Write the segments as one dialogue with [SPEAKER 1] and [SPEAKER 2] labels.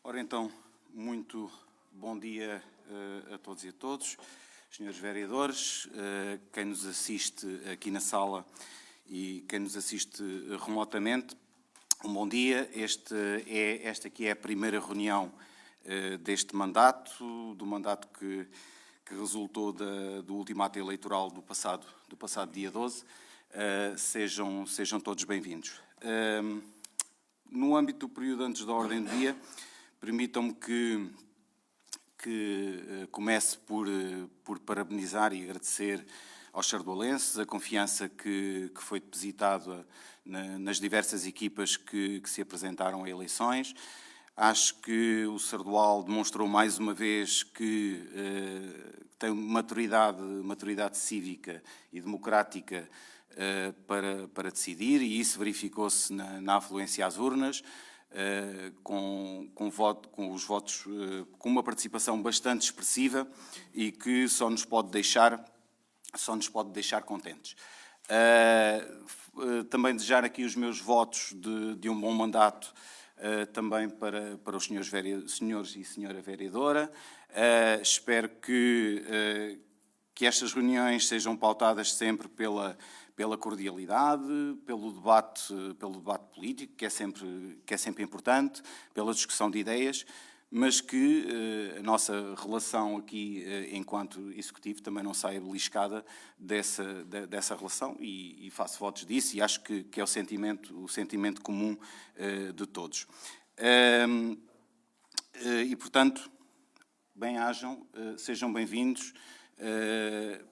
[SPEAKER 1] Ora então, muito bom dia a todos e a todos, senhores vereadores, quem nos assiste aqui na sala e quem nos assiste remotamente, um bom dia. Esta aqui é a primeira reunião deste mandato, do mandato que resultou do último ato eleitoral do passado dia 12. Sejam todos bem-vindos. No âmbito do período antes da ordem do dia, permitam-me que comece por parabenizar e agradecer aos sardoalenses a confiança que foi depositada nas diversas equipas que se apresentaram a eleições. Acho que o Sardual demonstrou mais uma vez que tem maturidade cívica e democrática para decidir, e isso verificou-se na afluência às urnas, com os votos com uma participação bastante expressiva e que só nos pode deixar contentes. Também desejar aqui os meus votos de um bom mandato também para os senhores e senhora vereadora. Espero que estas reuniões sejam pautadas sempre pela cordialidade, pelo debate político, que é sempre importante, pela discussão de ideias, mas que a nossa relação aqui, enquanto Executivo, também não saia beliscada dessa relação, e faço votos disso, e acho que é o sentimento comum de todos. E, portanto, bem-ajam, sejam bem-vindos.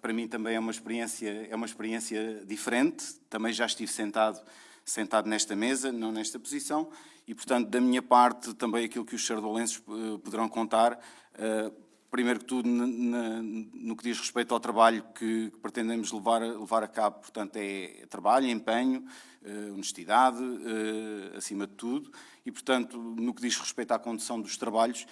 [SPEAKER 1] Para mim também é uma experiência diferente. Também já estive sentado nesta mesa, não nesta posição, e, portanto, da minha parte, também aquilo que os sardoalenses poderão contar, primeiro que tudo, no que diz respeito ao trabalho que pretendemos levar a cabo, portanto, é trabalho, empenho, honestidade, acima de tudo, e, portanto, no que diz respeito à condução dos trabalhos,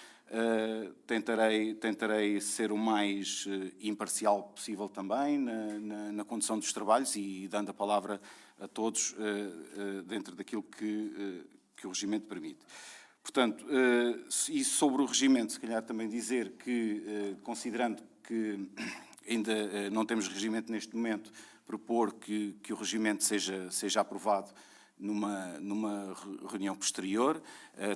[SPEAKER 1] tentarei ser o mais imparcial possível também na condução dos trabalhos e dando a palavra a todos dentro daquilo que o regimento permite. Portanto, e sobre o regimento, se calhar também dizer que, considerando que ainda não temos regimento neste momento, propor que o regimento seja aprovado numa reunião posterior,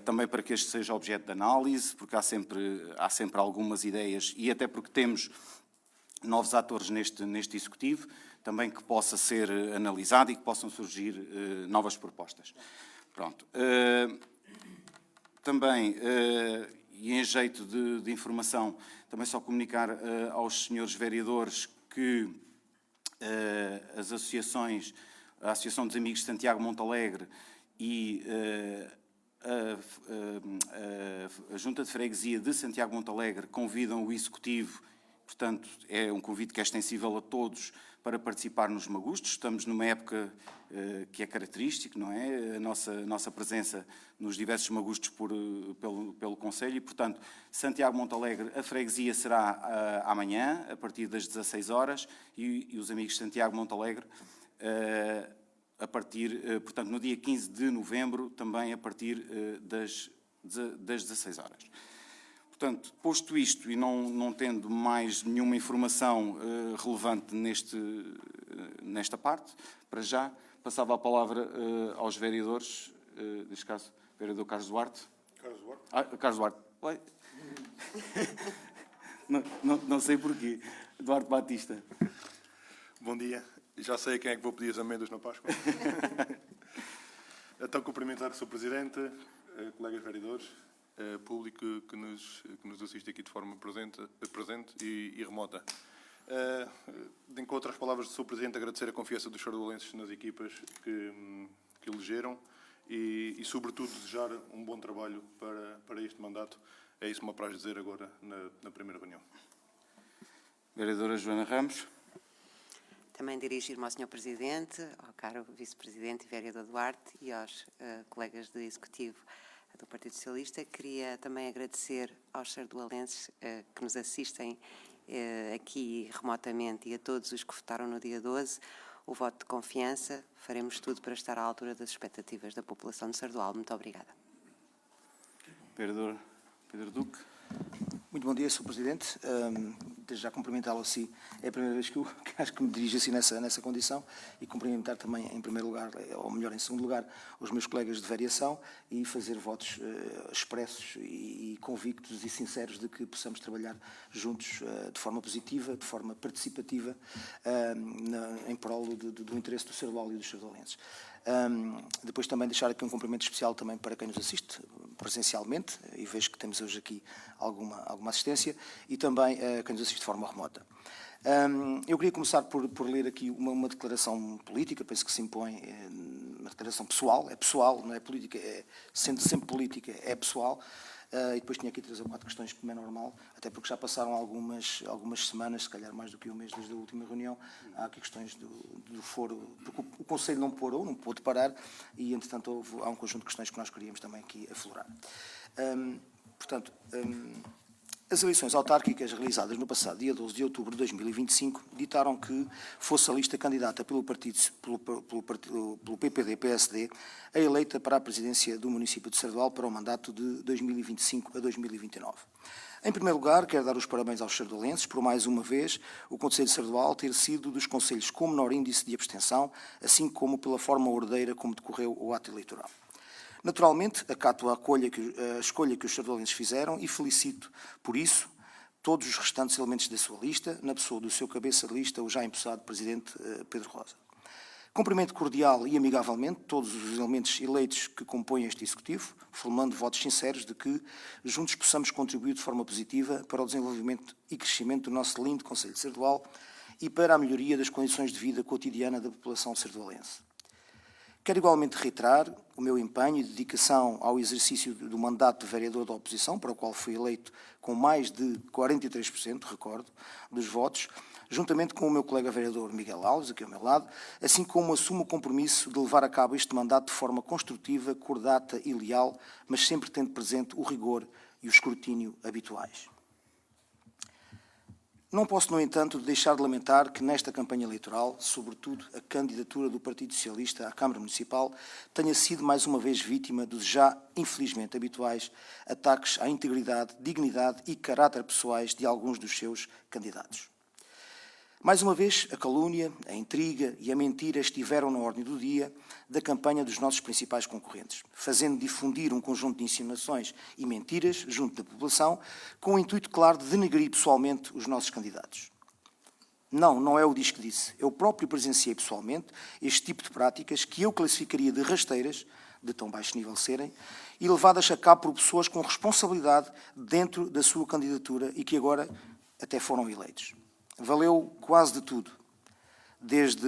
[SPEAKER 1] também para que este seja objeto de análise, porque há sempre algumas ideias, e até porque temos novos atores neste Executivo, também que possa ser analisado e que possam surgir novas propostas. Pronto. Também, e em jeito de informação, também só comunicar aos senhores vereadores que as associações, a Associação dos Amigos de Santiago Montalegre e a Junta de Freguesia de Santiago Montalegre convidam o Executivo, portanto, é um convite que é extensível a todos para participar nos Magustos. Estamos numa época que é característica, não é? A nossa presença nos diversos Magustos pelo Conselho, e, portanto, Santiago Montalegre, a freguesia será amanhã, a partir das 16 horas, e os Amigos de Santiago Montalegre portanto, no dia 15 de novembro, também a partir das 16 horas. Portanto, posto isto e não tendo mais nenhuma informação relevante nesta parte, para já, passava a palavra aos vereadores, neste caso, o vereador Carlos Duarte. Carlos Duarte. Não sei porquê. Duarte Batista.
[SPEAKER 2] Bom dia. Já sei a quem é que vou pedir as amêndoas na Páscoa. Então, cumprimentar o Sr. Presidente, colegas vereadores, público que nos assiste aqui de forma presente e remota. De encontro às palavras do Sr. Presidente, agradecer a confiança dos sardoalenses nas equipas que elegeram e, sobretudo, desejar um bom trabalho para este mandato. É isso que me apraz dizer agora na primeira reunião.
[SPEAKER 1] Vereadora Joana Ramos.
[SPEAKER 3] Também dirigir-me ao Sr. Presidente, ao caro Vice-Presidente e Vereador Duarte e aos colegas do Executivo do Partido Socialista. Queria também agradecer aos sardoalenses que nos assistem aqui remotamente e a todos os que votaram no dia 12 o voto de confiança. Faremos tudo para estar à altura das expectativas da população de Sardual. Muito obrigada.
[SPEAKER 1] Vereador Pedro Duque.
[SPEAKER 4] Muito bom dia, Sr. Presidente. Desde já cumprimentá-lo assim. É a primeira vez que acho que me dirijo assim nessa condição e cumprimentar também, em primeiro lugar, ou melhor, em segundo lugar, os meus colegas de variação e fazer votos expressos e convictos e sinceros de que possamos trabalhar juntos de forma positiva, de forma participativa, em prol do interesse do Serdoal e dos serdolenses. Depois também deixar aqui um cumprimento especial também para quem nos assiste presencialmente, e vejo que temos hoje aqui alguma assistência, e também quem nos assiste de forma remota. Eu queria começar por ler aqui uma declaração política, penso que se impõe, uma declaração pessoal, é pessoal, não é política, sendo sempre política, é pessoal. E depois tinha aqui 3 ou 4 questões, como é normal, até porque já passaram algumas semanas, se calhar mais do que um mês desde a última reunião. Há aqui questões do foro, porque o Conselho não pôde parar, e entretanto há um conjunto de questões que nós queríamos também aqui aflorar. Portanto, as eleições autárquicas realizadas no passado dia 12 de outubro de 2025 ditaram que fosse a lista candidata pelo PPD-PSD a eleita para a presidência do município de Serdoal para o mandato de 2025 a 2029. Em primeiro lugar, quero dar os parabéns aos serdolenses por, mais uma vez, o Conselho de Serdoal ter sido dos concelhos com menor índice de abstenção, assim como pela forma ordeira como decorreu o ato eleitoral. Naturalmente, acato a escolha que os serdolenses fizeram e felicito, por isso, todos os restantes elementos da sua lista, na pessoa do seu cabeça de lista, o já empossado Presidente Pedro Rosa. Cumprimento cordial e amigavelmente todos os elementos eleitos que compõem este Executivo, formulando votos sinceros de que juntos possamos contribuir de forma positiva para o desenvolvimento e crescimento do nosso lindo Concelho de Serdoal e para a melhoria das condições de vida cotidiana da população serdoalense. Quero igualmente reiterar o meu empenho e dedicação ao exercício do mandato de vereador da oposição, para o qual fui eleito com mais de 43%, recordo, dos votos, juntamente com o meu colega vereador Miguel Alves, aqui ao meu lado, assim como assumo o compromisso de levar a cabo este mandato de forma construtiva, cordata e leal, mas sempre tendo presente o rigor e o escrutínio habituais. Não posso, no entanto, deixar de lamentar que nesta campanha eleitoral, sobretudo a candidatura do Partido Socialista à Câmara Municipal, tenha sido mais uma vez vítima dos já, infelizmente, habituais ataques à integridade, dignidade e caráter pessoais de alguns dos seus candidatos. Mais uma vez, a calúnia, a intriga e a mentira estiveram na ordem do dia da campanha dos nossos principais concorrentes, fazendo difundir um conjunto de insinuações e mentiras junto da população, com o intuito claro de denegrir pessoalmente os nossos candidatos. Não é o diz que disse. Eu próprio presenciei pessoalmente este tipo de práticas que eu classificaria de rasteiras, de tão baixo nível serem, e levadas a cabo por pessoas com responsabilidade dentro da sua candidatura e que agora até foram eleitos. Valeu quase de tudo, desde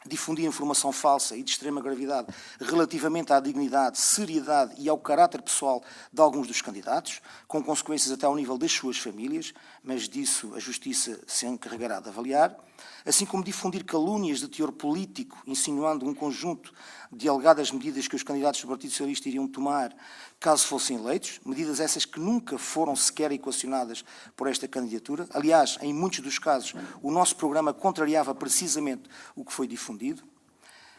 [SPEAKER 4] difundir informação falsa e de extrema gravidade relativamente à dignidade, seriedade e ao caráter pessoal de alguns dos candidatos, com consequências até ao nível das suas famílias, mas disso a Justiça se encarregará de avaliar, assim como difundir calúnias de teor político, insinuando um conjunto de alegadas medidas que os candidatos do Partido Socialista iriam tomar caso fossem eleitos, medidas essas que nunca foram sequer equacionadas por esta candidatura. Aliás, em muitos dos casos, o nosso programa contrariava precisamente o que foi difundido.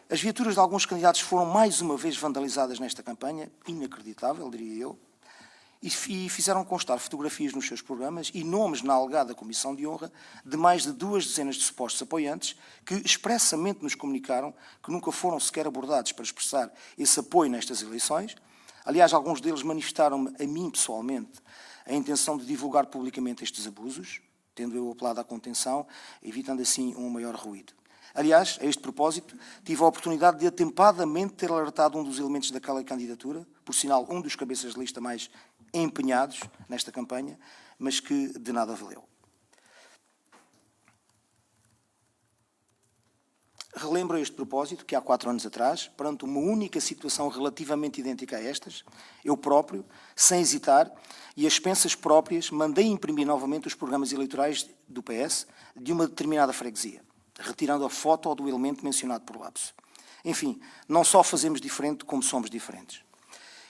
[SPEAKER 4] As viaturas de alguns candidatos foram mais uma vez vandalizadas nesta campanha, inacreditável, diria eu, e fizeram constar fotografias nos seus programas e nomes na alegada Comissão de Honra de mais de 2 dezenas de supostos apoiantes que expressamente nos comunicaram que nunca foram sequer abordados para expressar esse apoio nestas eleições. Aliás, alguns deles manifestaram-me a mim pessoalmente a intenção de divulgar publicamente estes abusos, tendo eu apelado à contenção, evitando assim um maior ruído. Aliás, a este propósito, tive a oportunidade de atempadamente ter alertado um dos elementos daquela candidatura, por sinal um dos cabeças de lista mais empenhados nesta campanha, mas que de nada valeu. Relembro a este propósito que há 4 anos atrás, perante uma única situação relativamente idêntica a estas, eu próprio, sem hesitar e às expensas próprias, mandei imprimir novamente os programas eleitorais do PS de uma determinada freguesia, retirando a foto do elemento mencionado por lapso. Enfim, não só fazemos diferente, como somos diferentes.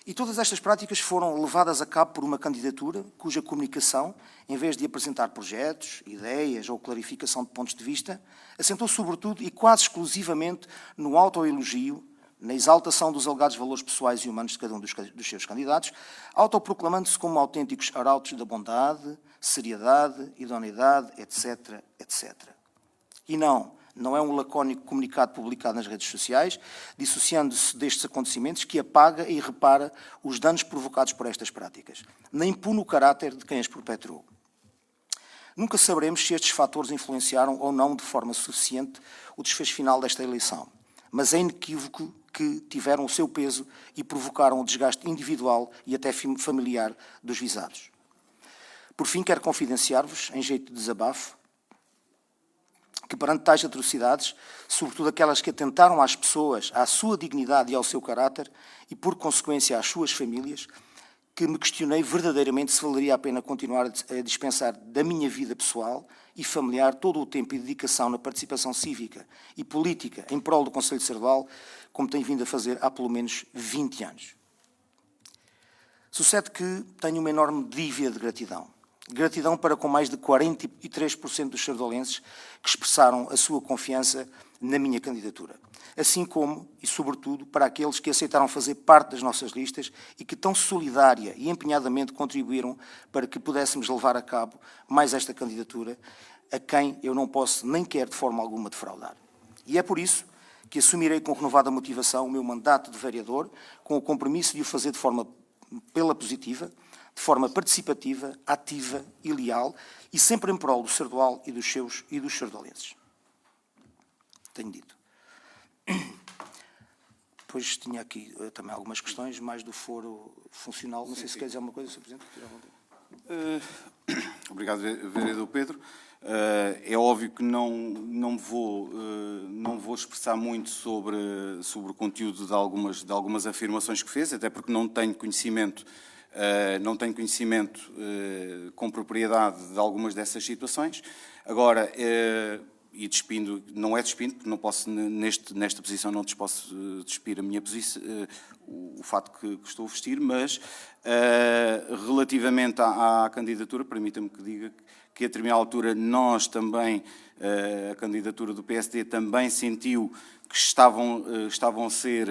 [SPEAKER 4] E todas estas práticas foram levadas a cabo por uma candidatura cuja comunicação, em vez de apresentar projetos, ideias ou clarificação de pontos de vista, assentou sobretudo e quase exclusivamente no autoelogio, na exaltação dos alegados valores pessoais e humanos de cada um dos seus candidatos, autoproclamando-se como autênticos arautos da bondade, seriedade, idoneidade, etc., etc. E não é um lacónico comunicado publicado nas redes sociais, dissociando-se destes acontecimentos, que apaga e repara os danos provocados por estas práticas, nem pune o caráter de quem as perpetuou. Nunca saberemos se estes fatores influenciaram ou não de forma suficiente o desfecho final desta eleição, mas é inequívoco que tiveram o seu peso e provocaram o desgaste individual e até familiar dos visados. Por fim, quero confidenciar-vos, em jeito de desabafo, que perante tais atrocidades, sobretudo aquelas que atentaram às pessoas, à sua dignidade e ao seu caráter, e por consequência às suas famílias, que me questionei verdadeiramente se valeria a pena continuar a dispensar da minha vida pessoal e familiar todo o tempo e dedicação na participação cívica e política em prol do Conselho de Sardual, como tenho vindo a fazer há pelo menos 20 anos. Sucede que tenho uma enorme dívida de gratidão. Gratidão para com mais de 43% dos sardolenses que expressaram a sua confiança na minha candidatura. Assim como, e sobretudo, para aqueles que aceitaram fazer parte das nossas listas e que tão solidária e empenhadamente contribuíram para que pudéssemos levar a cabo mais esta candidatura, a quem eu não posso nem quero de forma alguma defraudar. E é por isso que assumirei com renovada motivação o meu mandato de vereador, com o compromisso de o fazer de forma pela positiva, de forma participativa, ativa e leal, e sempre em prol do Sardual e dos sardolenses. Tenho dito. Depois tinha aqui também algumas questões, mais do foro funcional. Não sei se quer dizer alguma coisa, Sr. Presidente.
[SPEAKER 1] Obrigado, vereador Pedro. É óbvio que não vou expressar muito sobre o conteúdo de algumas afirmações que fez, até porque não tenho conhecimento com propriedade de algumas dessas situações. Agora, e despindo, não é despindo, porque não posso, nesta posição, não posso despir a minha posição, o fato que estou a vestir, mas relativamente à candidatura, permita-me que diga que a determinada altura nós também, a candidatura do PSD também sentiu que estavam a ser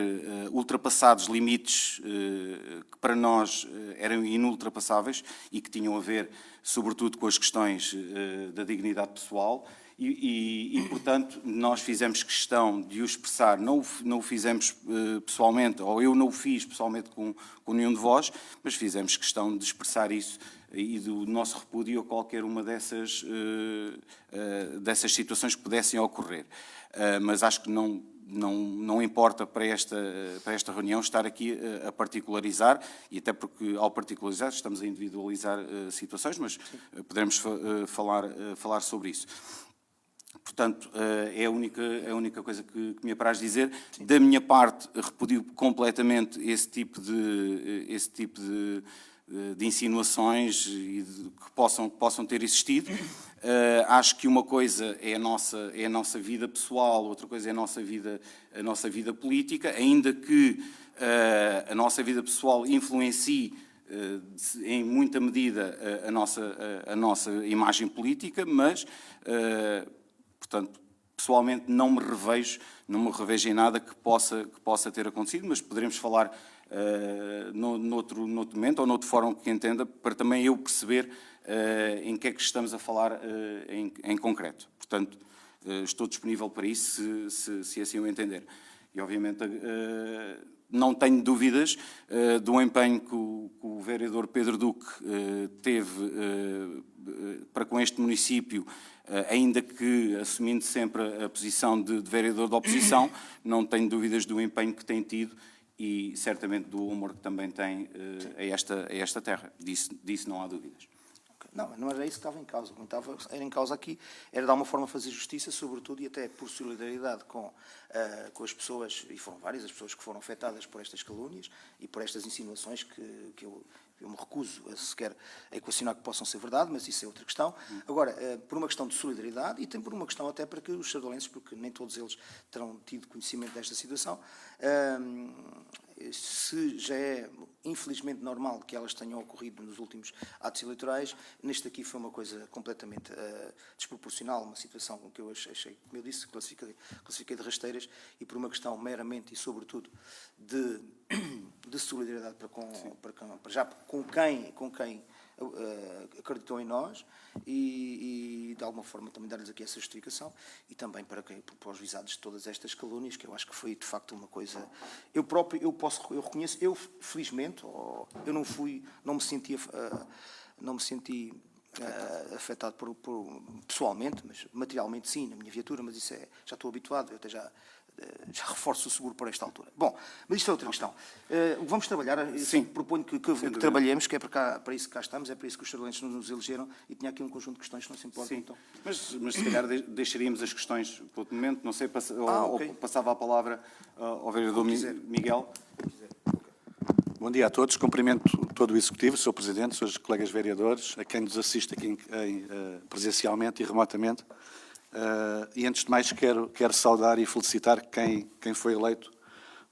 [SPEAKER 1] ultrapassados limites que para nós eram inultrapassáveis e que tinham a ver, sobretudo, com as questões da dignidade pessoal. Portanto, nós fizemos questão de o expressar, não o fizemos pessoalmente, ou eu não o fiz pessoalmente com nenhum de vós, mas fizemos questão de expressar isso e do nosso repúdio a qualquer uma dessas situações que pudessem ocorrer. Mas acho que não importa para esta reunião estar aqui a particularizar, e até porque ao particularizar estamos a individualizar situações, mas poderemos falar sobre isso. Portanto, é a única coisa que me apraz dizer. Sim. Da minha parte, repudio completamente esse tipo de insinuações e que possam ter existido. Acho que uma coisa é a nossa vida pessoal, outra coisa é a nossa vida política, ainda que a nossa vida pessoal influencie em muita medida a nossa imagem política, mas portanto, pessoalmente não me revejo em nada que possa ter acontecido, mas poderemos falar noutro momento ou noutro fórum que entenda, para também eu perceber em que é que estamos a falar em concreto. Portanto, estou disponível para isso, se assim o entender. E, obviamente, não tenho dúvidas do empenho que o vereador Pedro Duque teve para com este município, ainda que assumindo sempre a posição de vereador da oposição, não tenho dúvidas do empenho que tem tido e certamente do humor que também tem a esta terra. Disso não há dúvidas.
[SPEAKER 4] Não era isso que estava em causa. O que era em causa aqui era dar uma forma de fazer justiça, sobretudo e até por solidariedade com as pessoas, e foram várias as pessoas que foram afetadas por estas calúnias e por estas insinuações que eu me recuso a sequer a equacionar que possam ser verdade, mas isso é outra questão. Agora, por uma questão de solidariedade e também por uma questão até para que os sardolenses, porque nem todos eles terão tido conhecimento desta situação, se já é infelizmente normal que elas tenham ocorrido nos últimos atos eleitorais, neste aqui foi uma coisa completamente desproporcional, uma situação que eu achei, como eu disse, classifiquei de rasteiras, e por uma questão meramente e sobretudo de solidariedade com quem acreditou em nós, e de alguma forma também dar-lhes aqui essa justificação, e também para os visados de todas estas calúnias, que eu acho que foi de facto uma coisa. Eu reconheço, eu felizmente, eu não me senti afetado pessoalmente, mas materialmente sim, na minha viatura, mas isso já estou habituado, eu até já reforço o seguro para esta altura. Bom, mas isto é outra questão. Vamos trabalhar, sim, proponho que trabalhemos, que é para isso que cá estamos, é para isso que os estudantes nos elegeram, e tinha aqui um conjunto de questões que não se importam. Então.
[SPEAKER 1] Mas se calhar deixaríamos as questões pelo momento, não sei, ou passava a palavra ao vereador Miguel.
[SPEAKER 5] Bom dia a todos, cumprimento todo o Executivo, Sr. Presidente, Srs. colegas vereadores, a quem nos assiste aqui presencialmente e remotamente. E antes de mais quero saudar e felicitar quem foi eleito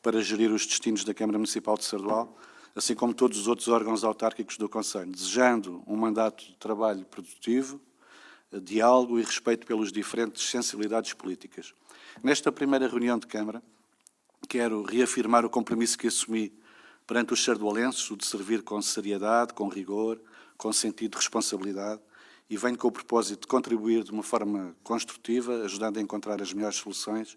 [SPEAKER 5] para gerir os destinos da Câmara Municipal de Sardual, assim como todos os outros órgãos autárquicos do Conselho, desejando um mandato de trabalho produtivo, diálogo e respeito pelas diferentes sensibilidades políticas. Nesta primeira reunião de Câmara, quero reafirmar o compromisso que assumi perante os sardualenses, o de servir com seriedade, com rigor, com sentido de responsabilidade, e venho com o propósito de contribuir de uma forma construtiva, ajudando a encontrar as melhores soluções,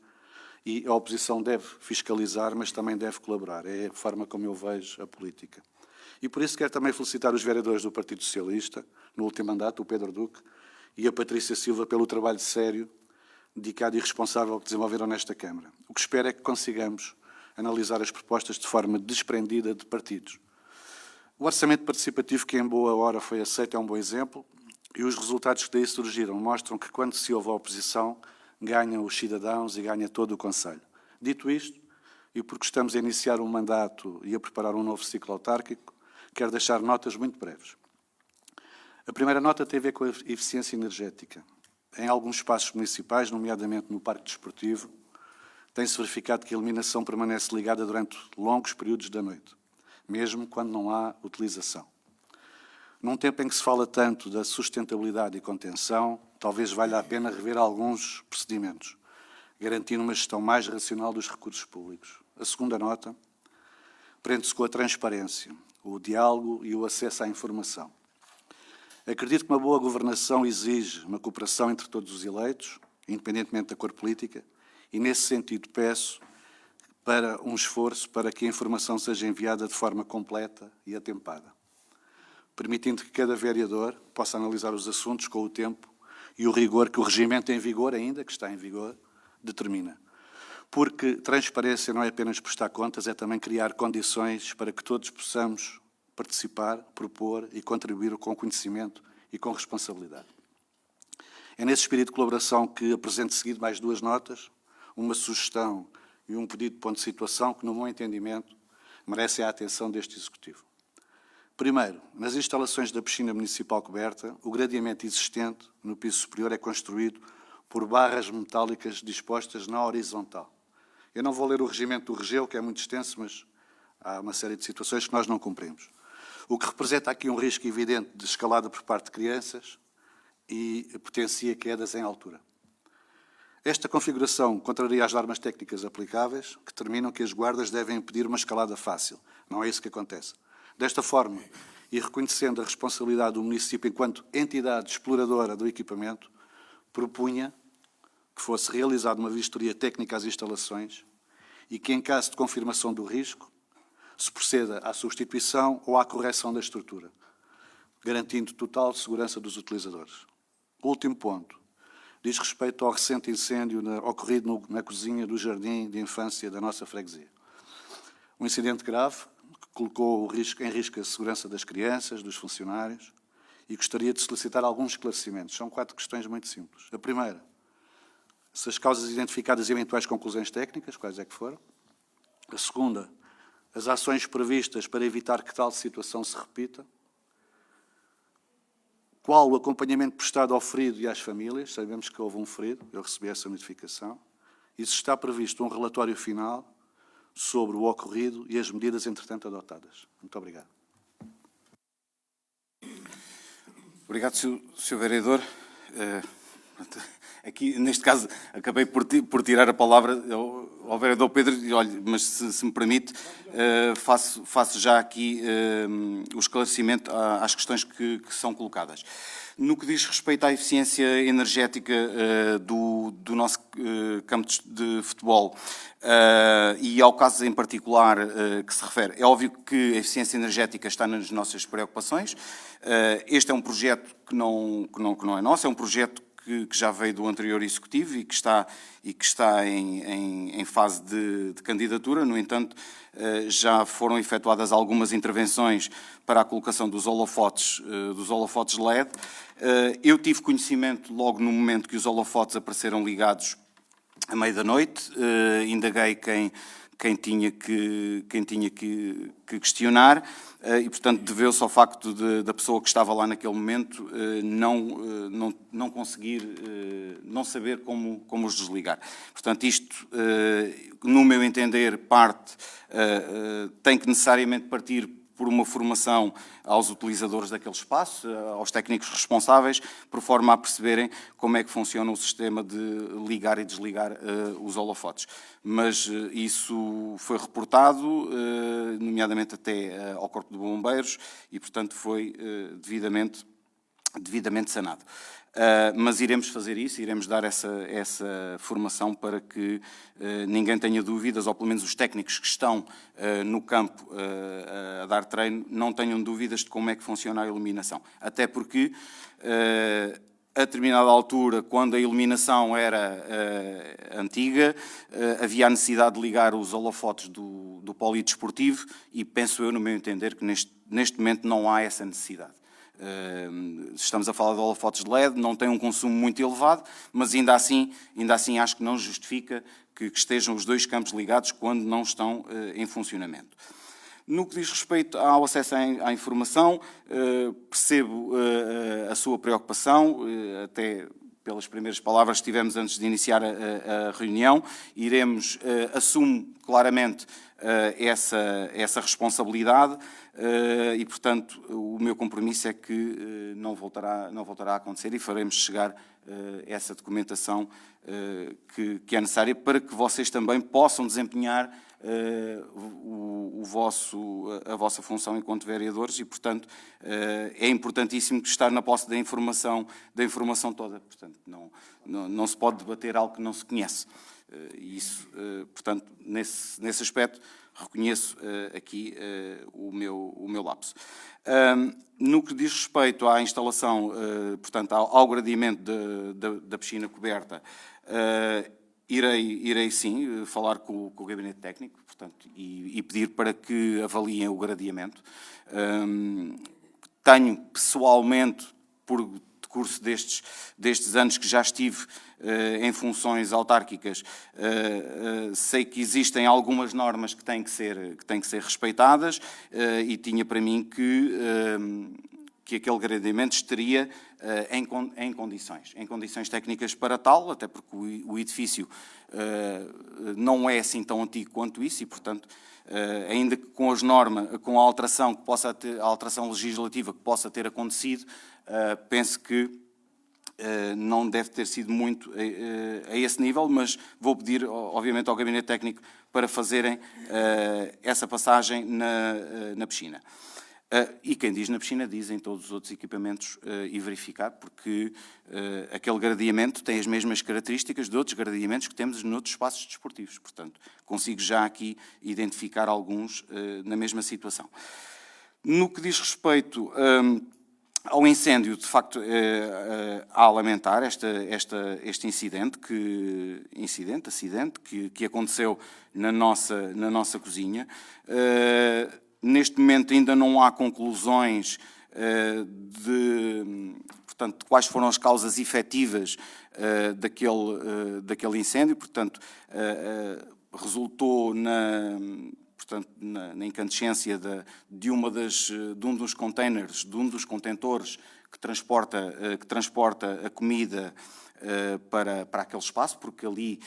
[SPEAKER 5] e a oposição deve fiscalizar, mas também deve colaborar. É a forma como eu vejo a política. E por isso quero também felicitar os vereadores do Partido Socialista, no último mandato, o Pedro Duque e a Patrícia Silva, pelo trabalho sério, dedicado e responsável que desenvolveram nesta Câmara. O que espero é que consigamos analisar as propostas de forma desprendida de partidos. O orçamento participativo, que em boa hora foi aceito, é um bom exemplo, e os resultados que daí surgiram mostram que, quando se ouve a oposição, ganham os cidadãos e ganha todo o Conselho. Dito isto, e porque estamos a iniciar um mandato e a preparar um novo ciclo autárquico, quero deixar notas muito breves. A primeira nota tem a ver com a eficiência energética. Em alguns espaços municipais, nomeadamente no Parque Desportivo, tem-se verificado que a iluminação permanece ligada durante longos períodos da noite, mesmo quando não há utilização. Num tempo em que se fala tanto da sustentabilidade e contenção, talvez valha a pena rever alguns procedimentos, garantindo uma gestão mais racional dos recursos públicos. A segunda nota prende-se com a transparência, o diálogo e o acesso à informação. Acredito que uma boa governação exige uma cooperação entre todos os eleitos, independentemente da cor política, e, nesse sentido, peço para um esforço para que a informação seja enviada de forma completa e atempada, permitindo que cada vereador possa analisar os assuntos com o tempo e o rigor que o regimento em vigor, ainda que está em vigor, determina. Porque transparência não é apenas prestar contas, é também criar condições para que todos possamos participar, propor e contribuir com conhecimento e com responsabilidade. É nesse espírito de colaboração que apresento seguido mais duas notas, uma sugestão e um pedido de ponto de situação que, no meu entendimento, merecem a atenção deste Executivo. Primeiro, nas instalações da piscina municipal coberta, o gradeamento existente no piso superior é construído por barras metálicas dispostas na horizontal. Eu não vou ler o regimento do Regeu, que é muito extenso, mas há uma série de situações que nós não cumprimos. O que representa aqui um risco evidente de escalada por parte de crianças e potencia quedas em altura. Esta configuração contraria as normas técnicas aplicáveis, que determinam que as guardas devem impedir uma escalada fácil. Não é isso que acontece. Desta forma, e reconhecendo a responsabilidade do município enquanto entidade exploradora do equipamento, propunha que fosse realizada uma vistoria técnica às instalações e que, em caso de confirmação do risco, se proceda à substituição ou à correção da estrutura, garantindo total segurança dos utilizadores. O último ponto diz respeito ao recente incêndio ocorrido na cozinha do jardim de infância da nossa freguesia. Um incidente grave que colocou em risco a segurança das crianças, dos funcionários, e gostaria de solicitar alguns esclarecimentos. São 4 questões muito simples. A primeira, se as causas identificadas e eventuais conclusões técnicas, quais é que foram. A segunda, as ações previstas para evitar que tal situação se repita. Qual o acompanhamento prestado ao ferido e às famílias? Sabemos que houve um ferido, eu recebi essa notificação. E se está previsto um relatório final sobre o ocorrido e as medidas, entretanto, adotadas. Muito obrigado.
[SPEAKER 1] Obrigado, Sr. Vereador. Aqui, neste caso, acabei por tirar a palavra ao Vereador Pedro, e, olha, mas se me permite, faço já aqui o esclarecimento às questões que são colocadas. No que diz respeito à eficiência energética do nosso campo de futebol e ao caso em particular que se refere, é óbvio que a eficiência energética está nas nossas preocupações. Este é um projeto que não é nosso, é um projeto que já veio do anterior Executivo e que está em fase de candidatura. No entanto, já foram efetuadas algumas intervenções para a colocação dos holofotes LED. Eu tive conhecimento logo no momento que os holofotes apareceram ligados à meia da noite, indaguei quem tinha que questionar e, portanto, deveu-se ao facto da pessoa que estava lá naquele momento não conseguir, não saber como os desligar. Portanto, isto, no meu entender, tem que necessariamente partir por uma formação aos utilizadores daquele espaço, aos técnicos responsáveis, por forma a perceberem como é que funciona o sistema de ligar e desligar os holofotes. Mas isso foi reportado, nomeadamente até ao Corpo de Bombeiros, e, portanto, foi devidamente sanado. Mas iremos fazer isso, iremos dar essa formação para que ninguém tenha dúvidas, ou pelo menos os técnicos que estão no campo a dar treino não tenham dúvidas de como é que funciona a iluminação. Até porque, a determinada altura, quando a iluminação era antiga, havia a necessidade de ligar os holofotes do polidesportivo e penso eu, no meu entender, que neste momento não há essa necessidade. Estamos a falar de holofotes de LED, não tem um consumo muito elevado, mas ainda assim acho que não justifica que estejam os dois campos ligados quando não estão em funcionamento. No que diz respeito ao acesso à informação, percebo a sua preocupação, até pelas primeiras palavras que tivemos antes de iniciar a reunião. Assumo claramente essa responsabilidade e, portanto, o meu compromisso é que não voltará a acontecer e faremos chegar essa documentação que é necessária para que vocês também possam desempenhar a vossa função enquanto vereadores e, portanto, é importantíssimo estar na posse da informação toda. Portanto, não se pode debater algo que não se conhece. Isso, portanto, nesse aspecto, reconheço aqui o meu lapso. No que diz respeito à instalação, portanto, ao gradeamento da piscina coberta, irei sim falar com o gabinete técnico, portanto, e pedir para que avaliem o gradeamento. Tenho pessoalmente, por decurso destes anos que já estive em funções autárquicas, sei que existem algumas normas que têm que ser respeitadas e tinha para mim que aquele gradeamento estaria em condições técnicas para tal, até porque o edifício não é assim tão antigo quanto isso e, portanto, ainda que com as normas, com a alteração legislativa que possa ter acontecido, penso que não deve ter sido muito a esse nível, mas vou pedir, obviamente, ao Gabinete Técnico para fazerem essa passagem na piscina. E quem diz na piscina diz em todos os outros equipamentos e verificar, porque aquele gradeamento tem as mesmas características de outros gradeamentos que temos noutros espaços desportivos. Portanto, consigo já aqui identificar alguns na mesma situação. No que diz respeito ao incêndio, de facto, há a lamentar este acidente que aconteceu na nossa cozinha. Neste momento ainda não há conclusões de quais foram as causas efetivas daquele incêndio, portanto, resultou na incandescência de um dos containers, de um dos contentores que transporta a comida para aquele espaço, porque ali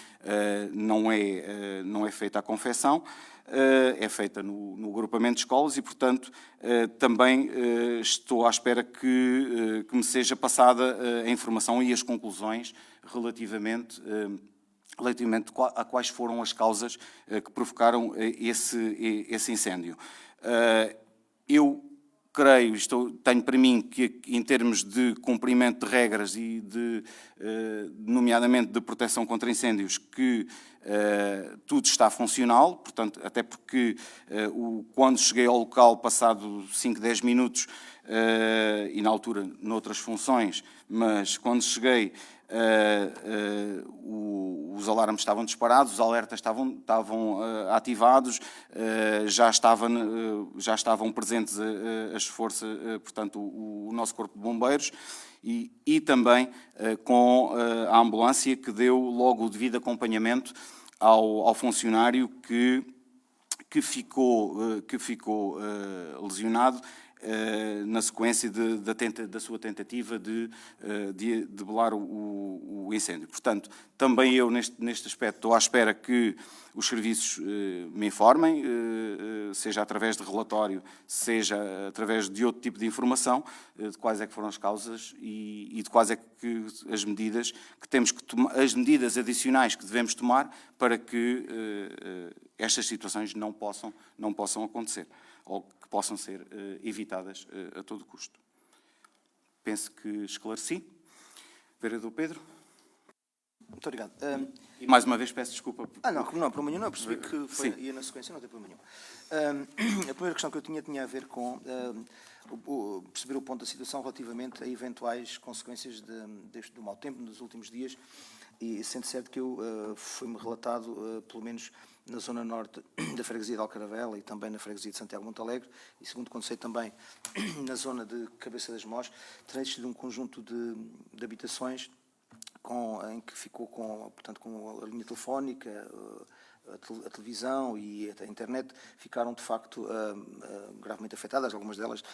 [SPEAKER 1] não é feita a confecção, é feita no agrupamento de escolas e, portanto, também estou à espera que me seja passada a informação e as conclusões relativamente a quais foram as causas que provocaram esse incêndio. Eu creio, tenho para mim que, em termos de cumprimento de regras e nomeadamente de proteção contra incêndios, que tudo está funcional, portanto, até porque quando cheguei ao local, passado 5, 10 minutos, e na altura noutras funções, mas quando cheguei, os alarmes estavam disparados, os alertas estavam ativados, já estavam presentes as forças, portanto, o nosso corpo de bombeiros e também com a ambulância que deu logo o devido acompanhamento ao funcionário que ficou lesionado na sequência da sua tentativa de debelar o incêndio. Portanto, também eu, neste aspecto, estou à espera que os serviços me informem, seja através de relatório, seja através de outro tipo de informação, de quais é que foram as causas e de quais é que as medidas que temos que tomar, as medidas adicionais que devemos tomar para que estas situações não possam acontecer, ou que possam ser evitadas a todo custo. Penso que esclareci. Vereador Pedro.
[SPEAKER 4] Muito obrigado.
[SPEAKER 1] E mais uma vez peço desculpa.
[SPEAKER 4] Não, problema nenhum, não. Eu percebi que ia na sequência, não tem problema nenhum. A primeira questão que eu tinha a ver com perceber o ponto da situação relativamente a eventuais consequências do mau tempo nos últimos dias, e sendo certo que foi-me relatado, pelo menos na zona norte da freguesia de Alcaravela e também na freguesia de Santiago Monte Alegre, e segundo quando sei também na zona de Cabeça das Mós, terá existido um conjunto de habitações em que ficou com a linha telefónica, a televisão e a internet ficaram, de facto, gravemente afetadas, algumas delas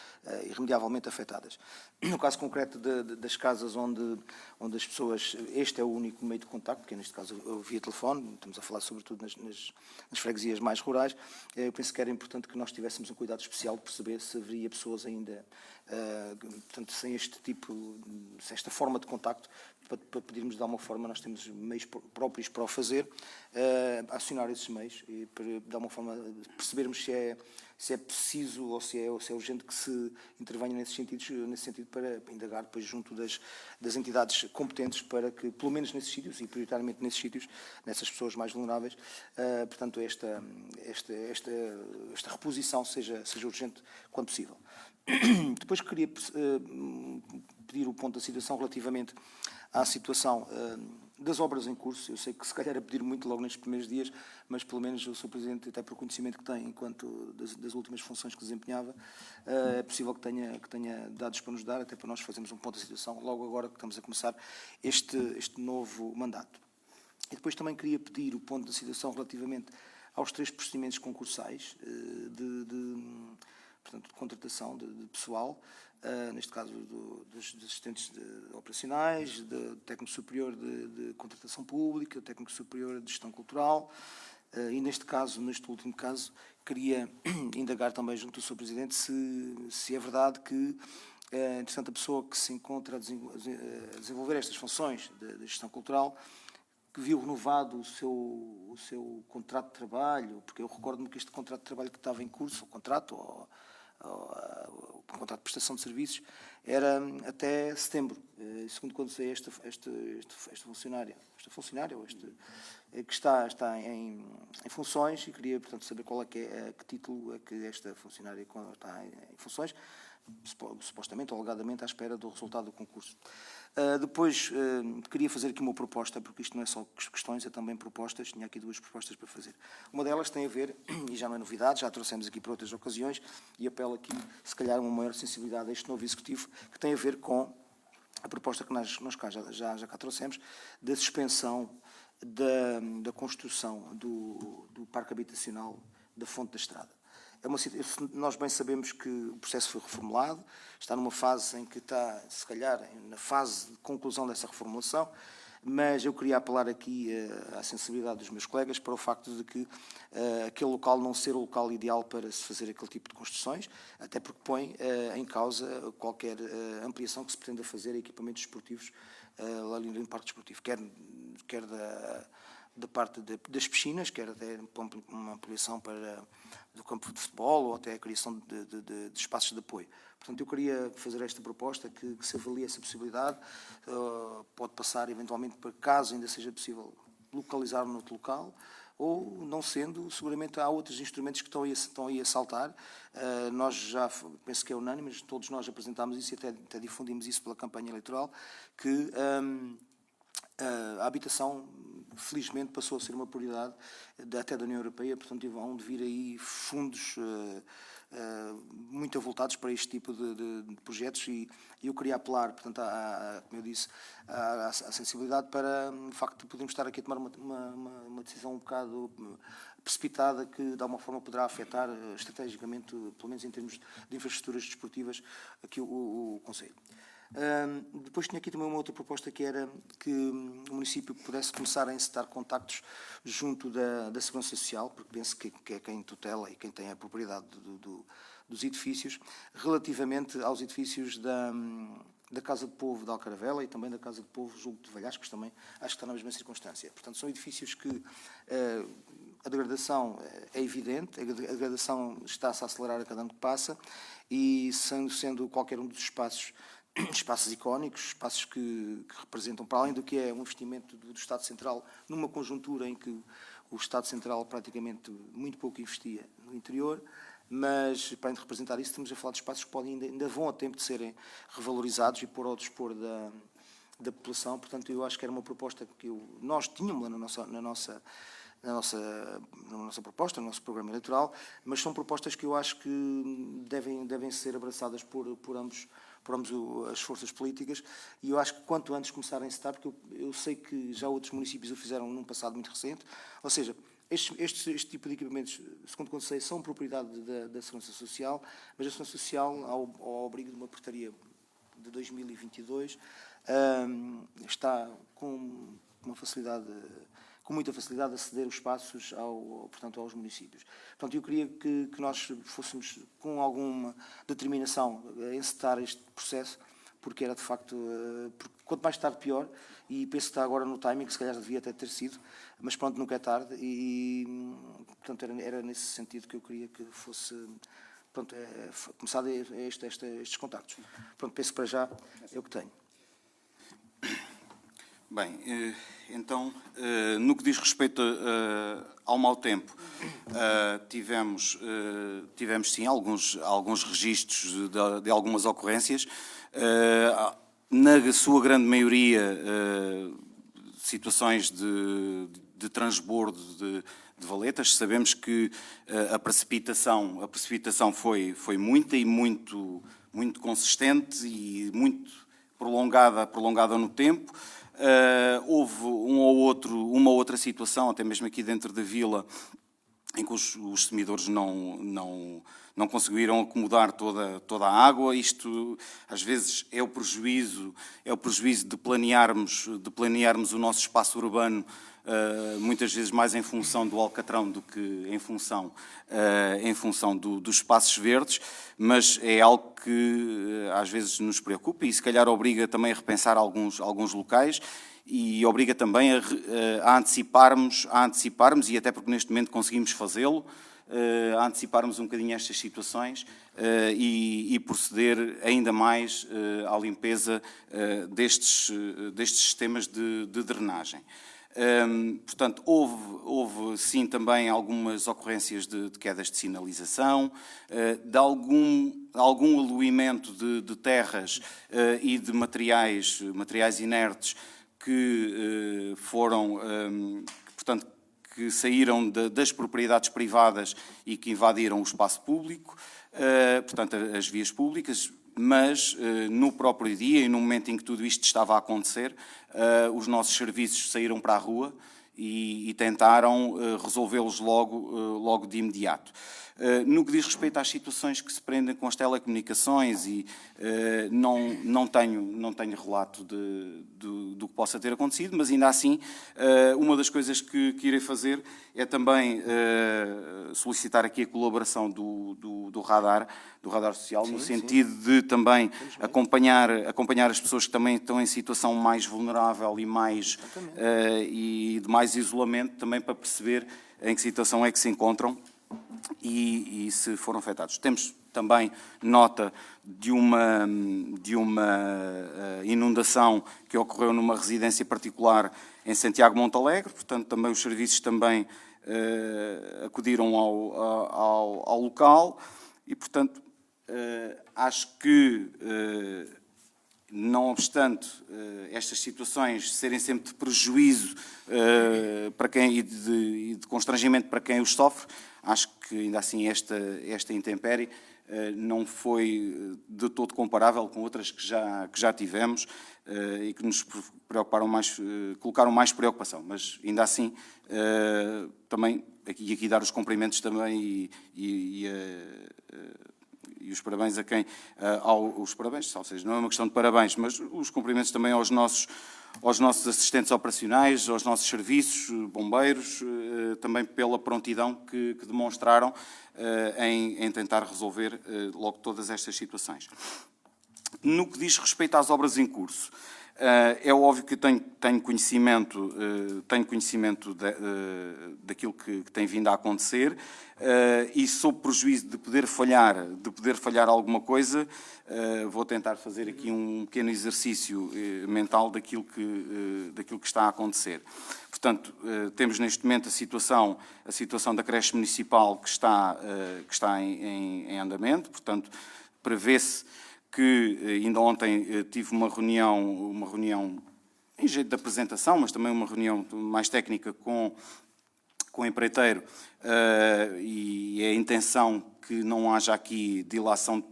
[SPEAKER 4] irremediavelmente afetadas. No caso concreto das casas onde as pessoas, este é o único meio de contacto, que é neste caso via telefone, estamos a falar sobretudo nas freguesias mais rurais, eu penso que era importante que nós tivéssemos um cuidado especial de perceber se haveria pessoas ainda, portanto, sem esta forma de contacto, para podermos, de alguma forma, nós temos meios próprios para o fazer, acionar esses meios e, de alguma forma, percebermos se é preciso ou se é urgente que se intervenha nesse sentido para indagar depois junto das entidades competentes para que, pelo menos nesses sítios, e prioritariamente nesses sítios, nessas pessoas mais vulneráveis, portanto, esta reposição seja urgente quando possível. Depois queria pedir o ponto da situação relativamente à situação das obras em curso. Eu sei que se calhar é pedir muito logo nestes primeiros dias, mas pelo menos o Sr. Presidente, até por conhecimento que tem enquanto das últimas funções que desempenhava, é possível que tenha dados para nos dar, até para nós fazermos um ponto da situação logo agora que estamos a começar este novo mandato. E depois também queria pedir o ponto da situação relativamente aos 3 procedimentos concursais portanto, de contratação de pessoal, neste caso dos assistentes operacionais, do técnico superior de contratação pública, do técnico superior de gestão cultural, e neste último caso, queria indagar também junto ao Sr. Presidente se é verdade que, entretanto, a pessoa que se encontra a desenvolver estas funções de gestão cultural, que viu renovado o seu contrato de trabalho, porque eu recordo-me que este contrato de trabalho que estava em curso, o contrato de prestação de serviços, era até setembro. Segundo quando sei, esta funcionária que está em funções, e queria, portanto, saber qual é que título é que esta funcionária está em funções, supostamente ou alegadamente à espera do resultado do concurso. Depois, queria fazer aqui uma proposta, porque isto não é só questões, é também propostas. Tinha aqui 2 propostas para fazer. Uma delas tem a ver, e já não é novidade, já a trouxemos aqui para outras ocasiões, e apelo aqui, se calhar, uma maior sensibilidade a este novo Executivo, que tem a ver com a proposta que nós já cá trouxemos, da suspensão da construção do parque habitacional da Fonte da Estrada. Nós bem sabemos que o processo foi reformulado, está numa fase em que está, se calhar, na fase de conclusão dessa reformulação. mas eu queria apelar aqui à sensibilidade dos meus colegas para o facto de que aquele local não ser o local ideal para se fazer aquele tipo de construções, até porque põe em causa qualquer ampliação que se pretenda fazer a equipamentos esportivos lá ali no Parque Desportivo, quer da parte das piscinas, quer até uma ampliação do campo de futebol ou até a criação de espaços de apoio. Portanto, eu queria fazer esta proposta, que se avalie essa possibilidade, pode passar eventualmente para, caso ainda seja possível, localizar noutro local, ou, não sendo, seguramente há outros instrumentos que estão aí a saltar. Nós já, penso que é unânime, mas todos nós apresentámos isso e até difundimos isso pela campanha eleitoral, que a habitação, felizmente, passou a ser uma prioridade até da União Europeia, portanto, vão de vir aí fundos muito avultados para este tipo de projetos e eu queria apelar, portanto, como eu disse, à sensibilidade para, de facto, podermos estar aqui a tomar uma decisão um bocado precipitada que, de alguma forma, poderá afetar estrategicamente, pelo menos em termos de infraestruturas desportivas, aqui o Conselho. Depois tinha aqui também uma outra proposta, que era que o município pudesse começar a encetar contactos junto da Segurança Social, porque penso que é quem tutela e quem tem a propriedade dos edifícios, relativamente aos edifícios da Casa de Povo de Alcaravela e também da Casa de Povo julgo de Valhascos, também acho que está na mesma circunstância. Portanto, são edifícios que a degradação é evidente, a degradação está-se a acelerar a cada ano que passa e sendo qualquer um dos espaços icónicos, espaços que representam, para além do que é um investimento do Estado Central, numa conjuntura em que o Estado Central praticamente muito pouco investia no interior, mas para representar isso estamos a falar de espaços que ainda vão a tempo de serem revalorizados e pôr ao dispor da população. Portanto, eu acho que era uma proposta que nós tínhamos na nossa proposta, no nosso programa eleitoral, mas são propostas que eu acho que devem ser abraçadas por ambos as forças políticas e eu acho que quanto antes começarem a encetar, porque eu sei que já outros municípios o fizeram num passado muito recente, ou seja, este tipo de equipamentos, segundo o que sei, são propriedade da Segurança Social, mas a Segurança Social, ao abrigo de uma portaria de 2022, está com muita facilidade a ceder os espaços portanto, aos municípios. Portanto, eu queria que nós fôssemos, com alguma determinação, a encetar este processo, porque era, de facto, porque quanto mais tarde, pior, e penso que está agora no timing, que se calhar devia até ter sido, mas pronto, nunca é tarde, e, portanto, era nesse sentido que eu queria que fosse, pronto, começado estes contactos. Pronto, penso que para já é o que tenho.
[SPEAKER 1] Bem, então, no que diz respeito ao mau tempo, tivemos sim alguns registros de algumas ocorrências, na sua grande maioria situações de transbordo de valetas. Sabemos que a precipitação foi muita e muito consistente e muito prolongada no tempo. Houve uma outra situação, até mesmo aqui dentro da vila, em que os semidores não conseguiram acomodar toda a água. Isto, às vezes, é o prejuízo de planearmos o nosso espaço urbano, muitas vezes mais em função do alcatrão do que em função dos espaços verdes, mas é algo que às vezes nos preocupa e se calhar obriga também a repensar alguns locais e obriga também a anteciparmos, e até porque neste momento conseguimos fazê-lo, a anteciparmos um bocadinho estas situações e proceder ainda mais à limpeza destes sistemas de drenagem. Portanto, houve sim também algumas ocorrências de quedas de sinalização, de algum aluimento de terras e de materiais inertes que foram, portanto, que saíram das propriedades privadas e que invadiram o espaço público, portanto, as vias públicas, mas no próprio dia e no momento em que tudo isto estava a acontecer, os nossos serviços saíram para a rua e tentaram resolvê-los logo de imediato. No que diz respeito às situações que se prendem com as telecomunicações, e não tenho relato do que possa ter acontecido, mas ainda assim, uma das coisas que irei fazer é também solicitar aqui a colaboração do radar social, no sentido de também acompanhar as pessoas que também estão em situação mais vulnerável e de mais isolamento, também para perceber em que situação é que se encontram e se foram afetados. Temos também nota de uma inundação que ocorreu numa residência particular em Santiago Montalegre, portanto também os serviços também acudiram ao local e, portanto, acho que, não obstante estas situações serem sempre de prejuízo para quem, e de constrangimento para quem os sofre, acho que ainda assim esta intempérie não foi de todo comparável com outras que já tivemos e que nos preocuparam mais, colocaram mais preocupação, mas ainda assim também aqui dar os cumprimentos também e os parabéns a quem, os parabéns, ou seja, não é uma questão de parabéns, mas os cumprimentos também aos nossos assistentes operacionais, aos nossos serviços, bombeiros, também pela prontidão que demonstraram em tentar resolver logo todas estas situações. No que diz respeito às obras em curso, é óbvio que tenho conhecimento daquilo que tem vindo a acontecer e, sob prejuízo de poder falhar alguma coisa, vou tentar fazer aqui um pequeno exercício mental daquilo que está a acontecer. Portanto, temos neste momento a situação da creche municipal que está em andamento, portanto, prevê-se que ainda ontem tive uma reunião em jeito de apresentação, mas também uma reunião mais técnica com o empreiteiro e a intenção que não haja aqui dilação de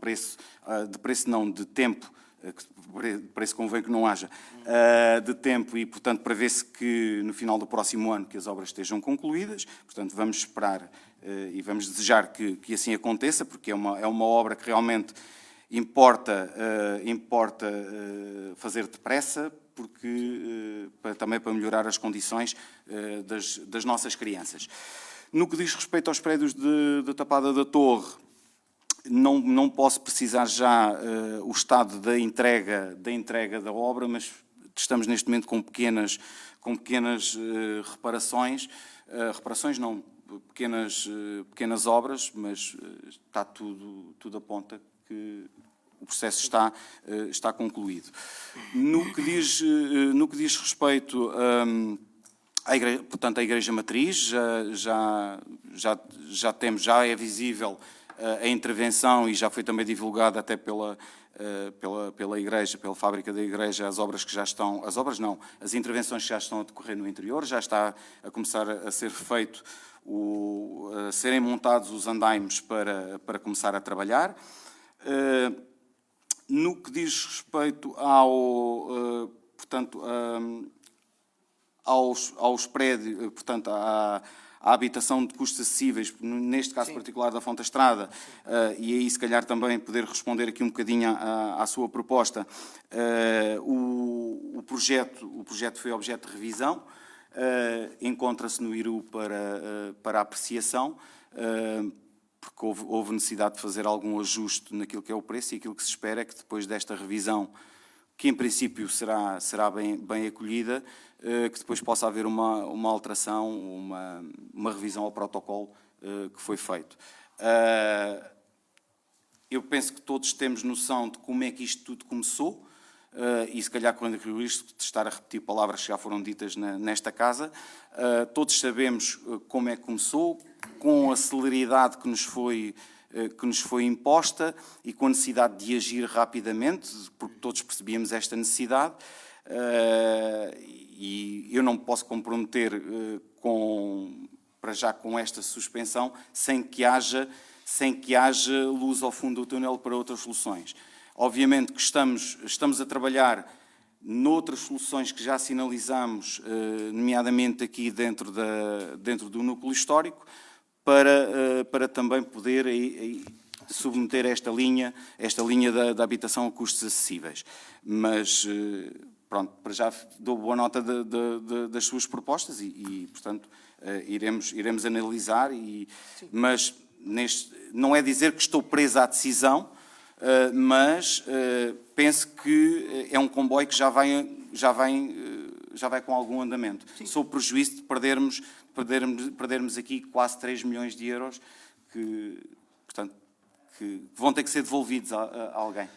[SPEAKER 1] tempo, de preço convém que não haja, de tempo e, portanto, prevê-se que no final do próximo ano que as obras estejam concluídas, portanto, vamos esperar e vamos desejar que assim aconteça, porque é uma obra que realmente importa fazer depressa, porque também para melhorar as condições das nossas crianças. No que diz respeito aos prédios de Tapada da Torre, não posso precisar já o estado da entrega da obra, mas estamos neste momento com pequenas reparações, pequenas obras, mas está tudo aponta que o processo está concluído. No que diz respeito à Igreja Matriz, já é visível a intervenção e já foi também divulgada até pela Igreja, pela fábrica da Igreja, as intervenções que já estão a decorrer no interior, já está a começar a ser feito, a serem montados os andaimes para começar a trabalhar. No que diz respeito aos prédios, portanto, à habitação de custos acessíveis, neste caso particular da Fonte Estrada, e aí se calhar também poder responder aqui um bocadinho à sua proposta, o projeto foi objeto de revisão, encontra-se no IRU para apreciação, porque houve necessidade de fazer algum ajuste naquilo que é o preço e aquilo que se espera é que depois desta revisão, que em princípio será bem acolhida, que depois possa haver uma alteração, uma revisão ao protocolo que foi feito. Eu penso que todos temos noção de como é que isto tudo começou, e se calhar quando eu isto, de estar a repetir palavras que já foram ditas nesta casa, todos sabemos como é que começou, com a celeridade que nos foi imposta e com a necessidade de agir rapidamente, porque todos percebíamos esta necessidade, e eu não me posso comprometer para já com esta suspensão sem que haja luz ao fundo do túnel para outras soluções. Obviamente que estamos a trabalhar noutras soluções que já sinalizamos, nomeadamente aqui dentro do núcleo histórico, para também poder submeter esta linha da habitação a custos acessíveis. Mas, pronto, para já dou boa nota das suas propostas e portanto, iremos analisar, mas não é dizer que estou preso à decisão, mas penso que é um comboio que já vai com algum andamento. Sob o prejuízo de perdermos aqui quase 3 milhões de euros que vão ter que ser devolvidos a alguém.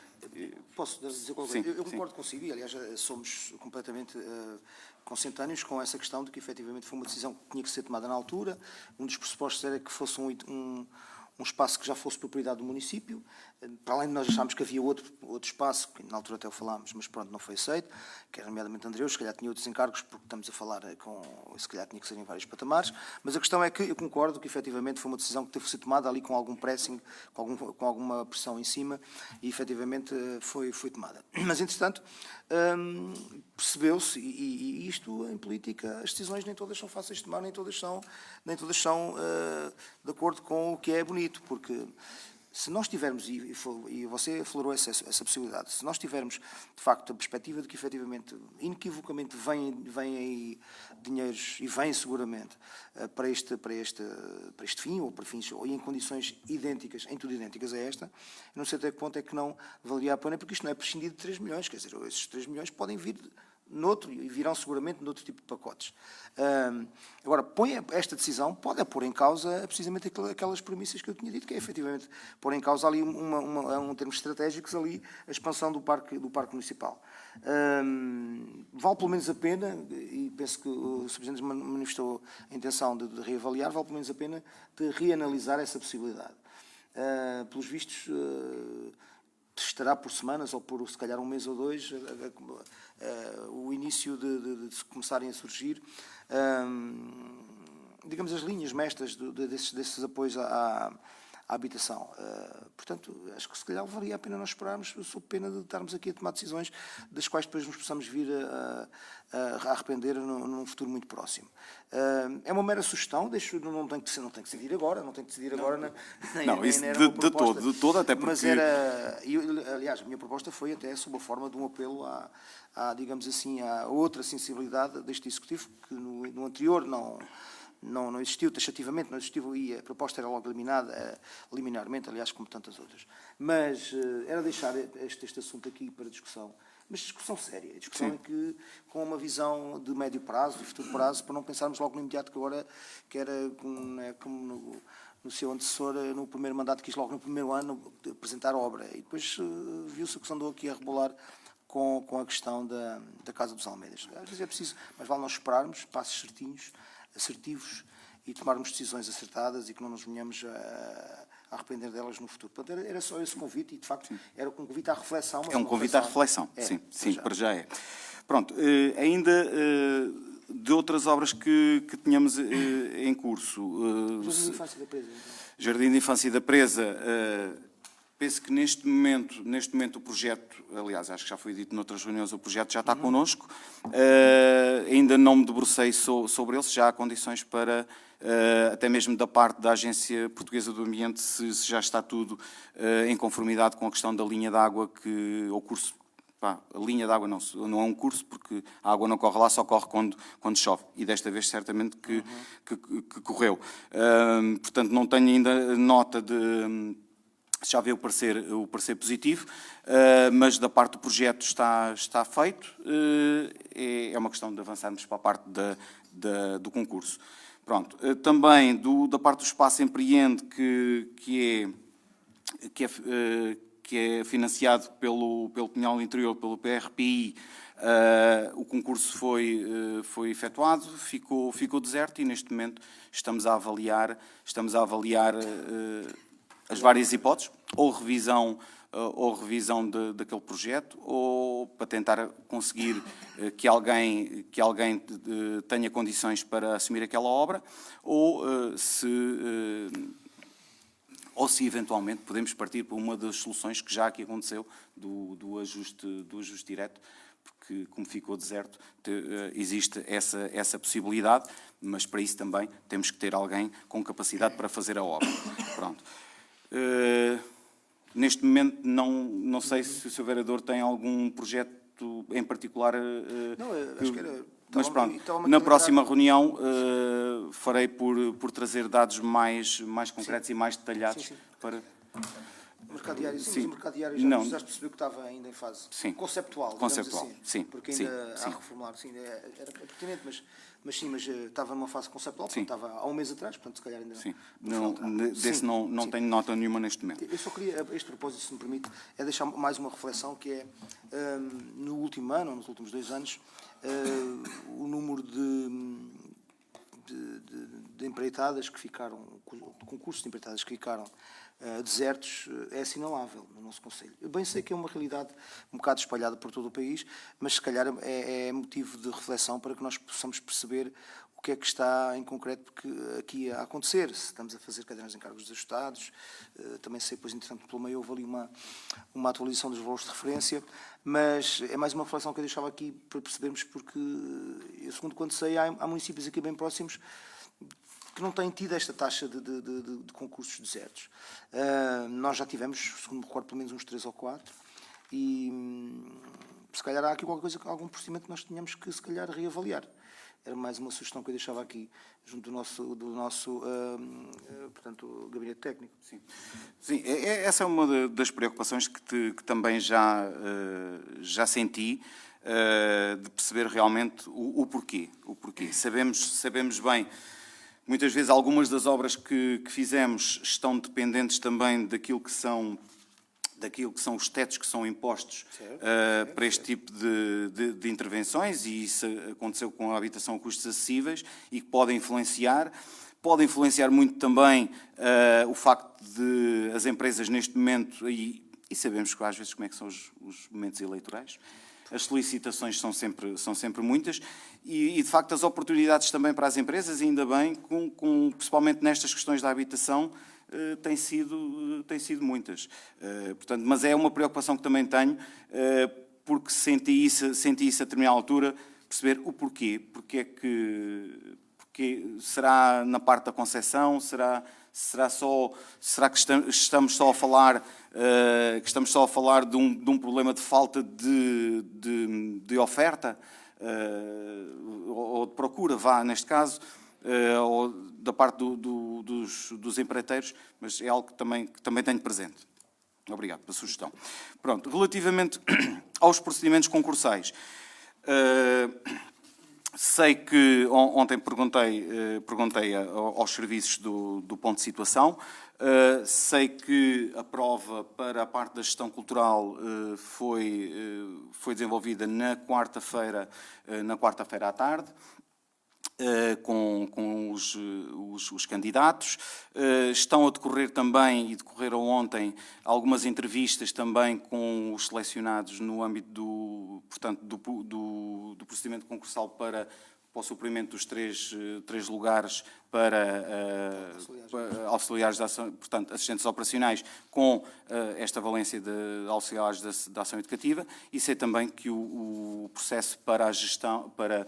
[SPEAKER 4] Posso dizer qualquer coisa?
[SPEAKER 1] Sim,
[SPEAKER 4] Eu concordo consigo e, aliás, somos completamente consentâneos com essa questão de que, efetivamente, foi uma decisão que tinha que ser tomada na altura. Um dos pressupostos era que fosse um espaço que já fosse propriedade do município. Para além de nós achámos que havia outro espaço, que na altura até o falámos, mas pronto, não foi aceito, que era nomeadamente Andreus, se calhar tinha outros encargos, porque estamos a falar se calhar tinha que ser em vários patamares, mas a questão é que eu concordo que efetivamente foi uma decisão que teve que ser tomada ali com algum pressing, com alguma pressão em cima, e efetivamente foi tomada. Mas, entretanto, percebeu-se, e isto em política, as decisões nem todas são fáceis de tomar, nem todas são de acordo com o que é bonito, porque se nós tivermos, e você aflorou essa possibilidade, se nós tivermos, de facto, a perspectiva de que, efetivamente, inequivocamente vêm aí dinheiros, e vêm seguramente, para este fim, ou para fins, ou em condições idênticas, em tudo idênticas a esta, eu não sei até que ponto é que não valeria a pena, porque isto não é prescindir de 3 milhões, quer dizer, esses 3 milhões podem vir noutro, e virão seguramente noutro tipo de pacotes. Agora, esta decisão pode pôr em causa precisamente aquelas premissas que eu tinha dito, que é efetivamente pôr em causa ali, em termos estratégicos, ali a expansão do parque municipal. Vale pelo menos a pena, e penso que o Sr. Presidente manifestou a intenção de reavaliar, vale pelo menos a pena de reanalisar essa possibilidade. Pelos vistos, estará por semanas ou por, se calhar, um mês ou dois, o início de começarem a surgir, digamos, as linhas mestras desses apoios à habitação. Portanto, acho que se calhar valia a pena nós esperarmos, sob pena de estarmos aqui a tomar decisões das quais depois nos possamos vir a arrepender num futuro muito próximo. É uma mera sugestão, não tem que decidir agora,
[SPEAKER 1] Não, isso de todo, até porque...
[SPEAKER 4] Mas aliás, a minha proposta foi até sob a forma de um apelo digamos assim, à outra sensibilidade deste Executivo, que no anterior não existiu, taxativamente não existiu, e a proposta era logo eliminada, liminarmente, aliás, como tantas outras. Mas era deixar este assunto aqui para discussão, mas discussão séria, discussão em que, com uma visão de médio prazo, de futuro prazo, para não pensarmos logo no imediato que era como no seu antecessor, no primeiro mandato, quis logo no primeiro ano apresentar a obra, e depois viu-se que se andou aqui a rebolar com a questão da Casa dos Almeidas. Às vezes é preciso, mas vale nós esperarmos passos certinhos, assertivos, e tomarmos decisões acertadas e que não nos venhamos a arrepender delas no futuro. Portanto, era só esse convite, e de facto era um convite à reflexão.
[SPEAKER 1] É um convite à reflexão, sim, para já é. Pronto, ainda de outras obras que tínhamos em curso.
[SPEAKER 4] Jardim de Infância da Presa. Então.
[SPEAKER 1] Jardim de Infância da Presa. Penso que neste momento o projeto, aliás, acho que já foi dito noutras reuniões, o projeto já está connosco. Ainda não me debrucei sobre ele, se já há condições para, até mesmo da parte da Agência Portuguesa do Ambiente, se já está tudo em conformidade com a questão da linha de água, o curso. A linha de água não é um curso, porque a água não corre lá, só corre quando chove. E desta vez certamente que correu. Portanto, não tenho ainda nota de... Já veio o parecer positivo, mas da parte do projeto está feito. É uma questão de avançarmos para a parte do concurso. Pronto. Também da parte do Espaço Empreende, que é financiado pelo Pinhal Interior, pelo PRPI, o concurso foi efetuado, ficou deserto, e neste momento estamos a avaliar as várias hipóteses, ou revisão daquele projeto, ou para tentar conseguir que alguém tenha condições para assumir aquela obra, ou se eventualmente podemos partir para uma das soluções que já aqui aconteceu, do ajuste direto, porque como ficou deserto, existe essa possibilidade, mas para isso também temos que ter alguém com capacidade para fazer a obra. Pronto. Neste momento, não sei se o Sr. Vereador tem algum projeto em particular.
[SPEAKER 4] Não, acho que era...
[SPEAKER 1] Mas pronto,
[SPEAKER 4] estava-me
[SPEAKER 1] na
[SPEAKER 4] a
[SPEAKER 1] próxima reunião farei por trazer dados mais concretos e mais detalhados
[SPEAKER 4] Sim, sim.
[SPEAKER 1] para...
[SPEAKER 4] O mercado diário, sim,
[SPEAKER 1] Sim.
[SPEAKER 4] mas o mercado diário já
[SPEAKER 1] Não.
[SPEAKER 4] precisaste perceber que estava ainda em fase
[SPEAKER 1] Sim.
[SPEAKER 4] conceptual, digamos
[SPEAKER 1] Conceptual,
[SPEAKER 4] assim.
[SPEAKER 1] sim,
[SPEAKER 4] Porque
[SPEAKER 1] sim,
[SPEAKER 4] ainda há
[SPEAKER 1] sim.
[SPEAKER 4] a reformular, sim, era pertinente, mas estava numa fase conceptual,
[SPEAKER 1] Sim.
[SPEAKER 4] portanto, estava há um mês atrás, portanto, se calhar ainda...
[SPEAKER 1] Sim,
[SPEAKER 4] falta.
[SPEAKER 1] desse
[SPEAKER 4] Sim,
[SPEAKER 1] não
[SPEAKER 4] sim.
[SPEAKER 1] tenho nota nenhuma neste momento.
[SPEAKER 4] Eu só queria, a este propósito, se me permite, é deixar mais uma reflexão, que é, no último ano, ou nos últimos 2 anos, o número de empreitadas que ficaram, de concursos de empreitadas que ficaram desertos, é assinalável no nosso Conselho. Eu bem sei que é uma realidade um bocado espalhada por todo o país, mas se calhar é motivo de reflexão para que nós possamos perceber o que é que está em concreto aqui a acontecer. Se estamos a fazer cadernos de encargos desajustados, também sei, pois, entretanto, pelo meio houve ali uma atualização dos valores de referência, mas é mais uma reflexão que eu deixava aqui para percebermos, porque, eu, segundo quando sei, há municípios aqui bem próximos que não têm tido esta taxa de concursos desertos. Nós já tivemos, segundo me recordo, pelo menos uns 3 ou 4, e se calhar há aqui algum procedimento que nós tenhamos que, se calhar, reavaliar. Era mais uma sugestão que eu deixava aqui, junto do nosso portanto, gabinete técnico.
[SPEAKER 1] Sim, essa é uma das preocupações que também já senti, de perceber realmente o porquê. Sabemos bem, muitas vezes algumas das obras que fizemos estão dependentes também daquilo que são os tetos que são impostos para este tipo de intervenções, e isso aconteceu com a habitação a custos acessíveis e que pode influenciar. Pode influenciar muito também o facto de as empresas neste momento, e sabemos que às vezes como é que são os momentos eleitorais, as solicitações são sempre muitas, e de facto as oportunidades também para as empresas, ainda bem, principalmente nestas questões da habitação, têm sido muitas. Portanto, mas é uma preocupação que também tenho, porque senti isso a determinada altura, perceber o porquê. Porque será na parte da concessão? Será que estamos só a falar de um problema de falta de oferta ou de procura, neste caso, ou da parte dos empreiteiros, mas é algo que também tenho presente. Obrigado pela sugestão. Pronto, relativamente aos procedimentos concursais, sei que ontem perguntei aos serviços do ponto de situação. Sei que a prova para a parte da gestão cultural foi desenvolvida na quarta-feira à tarde, com os candidatos. Estão a decorrer também, e decorreram ontem, algumas entrevistas também com os selecionados no âmbito do procedimento concursal para o suprimento dos três lugares para auxiliares de ação, portanto, assistentes operacionais, com esta valência de auxiliares da ação educativa, e sei também que o processo para a gestão, para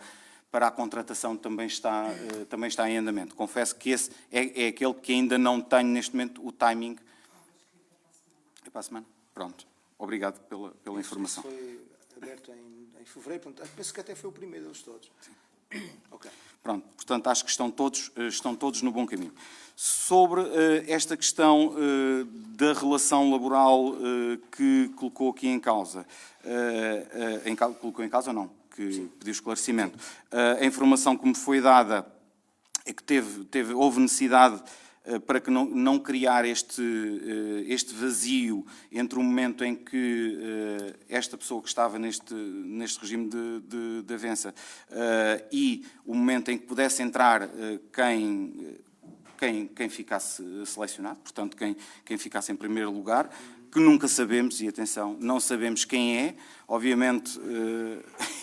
[SPEAKER 1] a contratação também está em andamento. Confesso que esse é aquele que ainda não tenho neste momento o timing. É para a semana? Pronto. Obrigado pela informação.
[SPEAKER 4] Foi aberto em fevereiro, portanto, penso que até foi o primeiro deles todos. Sim. Ok.
[SPEAKER 1] Pronto, portanto, acho que estão todos no bom caminho. Sobre esta questão da relação laboral que colocou aqui em causa, colocou em causa ou não? Que pediu esclarecimento. A informação que me foi dada é que houve necessidade para que não criar este vazio entre o momento em que esta pessoa que estava neste regime de avança e o momento em que pudesse entrar quem ficasse selecionado, portanto, quem ficasse em primeiro lugar. que nunca sabemos, e atenção, não sabemos quem é, obviamente,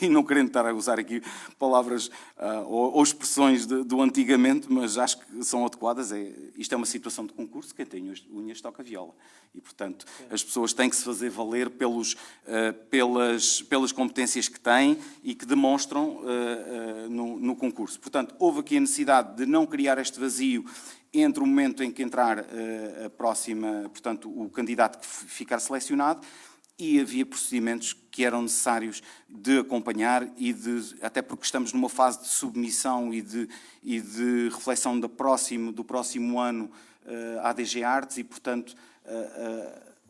[SPEAKER 1] e não querendo estar a usar aqui palavras ou expressões do antigamente, mas acho que são adequadas. Isto é uma situação de concurso, quem tem unhas toca viola. E, portanto, as pessoas têm que se fazer valer pelas competências que têm e que demonstram no concurso. Portanto, houve aqui a necessidade de não criar este vazio entre o momento em que entrar a próxima, portanto, o candidato que ficar selecionado, e havia procedimentos que eram necessários de acompanhar até porque estamos numa fase de submissão e de reflexão do próximo ano à DG Artes e, portanto,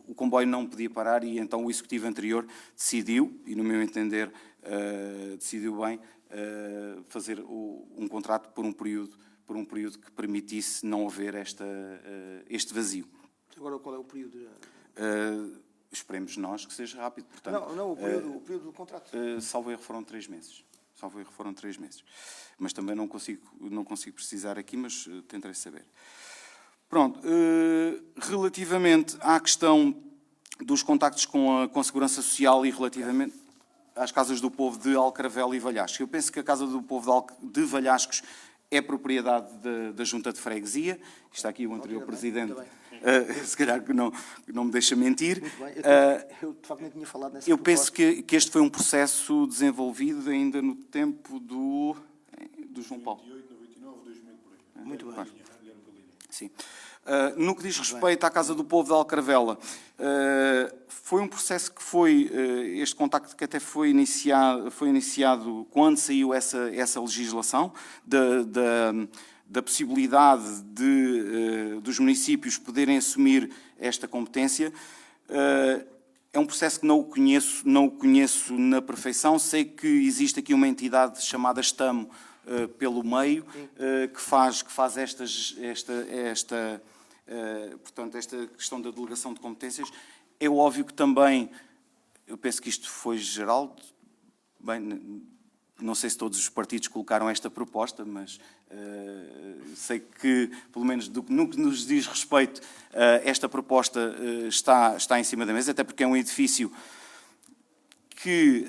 [SPEAKER 1] o comboio não podia parar e então o Executivo anterior decidiu, e no meu entender decidiu bem, fazer um contrato por um período que permitisse não haver este vazio.
[SPEAKER 4] Agora, qual é o período?
[SPEAKER 1] Esperemos nós que seja rápido. Portanto,
[SPEAKER 4] Não, o período do contrato.
[SPEAKER 1] Salvo erro foram 3 meses. Mas também não consigo precisar aqui, mas tentarei saber. Pronto. Relativamente à questão dos contactos com a Segurança Social e relativamente às Casas do Povo de Alcaravela e Valhascos. Eu penso que a Casa do Povo de Valhascos é propriedade da Junta de Freguesia. Está aqui o anterior Presidente. Se calhar que não me deixa mentir.
[SPEAKER 4] Muito bem. Eu, de facto, nem tinha falado nessa
[SPEAKER 1] Eu
[SPEAKER 4] proposta.
[SPEAKER 1] penso que este foi um processo desenvolvido ainda no tempo do João Paulo.
[SPEAKER 2] 98, 99, 2000, por aí.
[SPEAKER 4] Muito bem.
[SPEAKER 1] Sim. No que diz respeito à Casa do Povo de Alcaravela, foi um processo que este contacto que até foi iniciado quando saiu essa legislação da possibilidade dos municípios poderem assumir esta competência. É um processo que não o conheço na perfeição. Sei que existe aqui uma entidade chamada Estamo pelo meio, que faz portanto, esta questão da delegação de competências. É óbvio que também, eu penso que isto foi geral, bem, não sei se todos os partidos colocaram esta proposta, mas sei que, pelo menos no que nos diz respeito, esta proposta está em cima da mesa, até porque é um edifício que,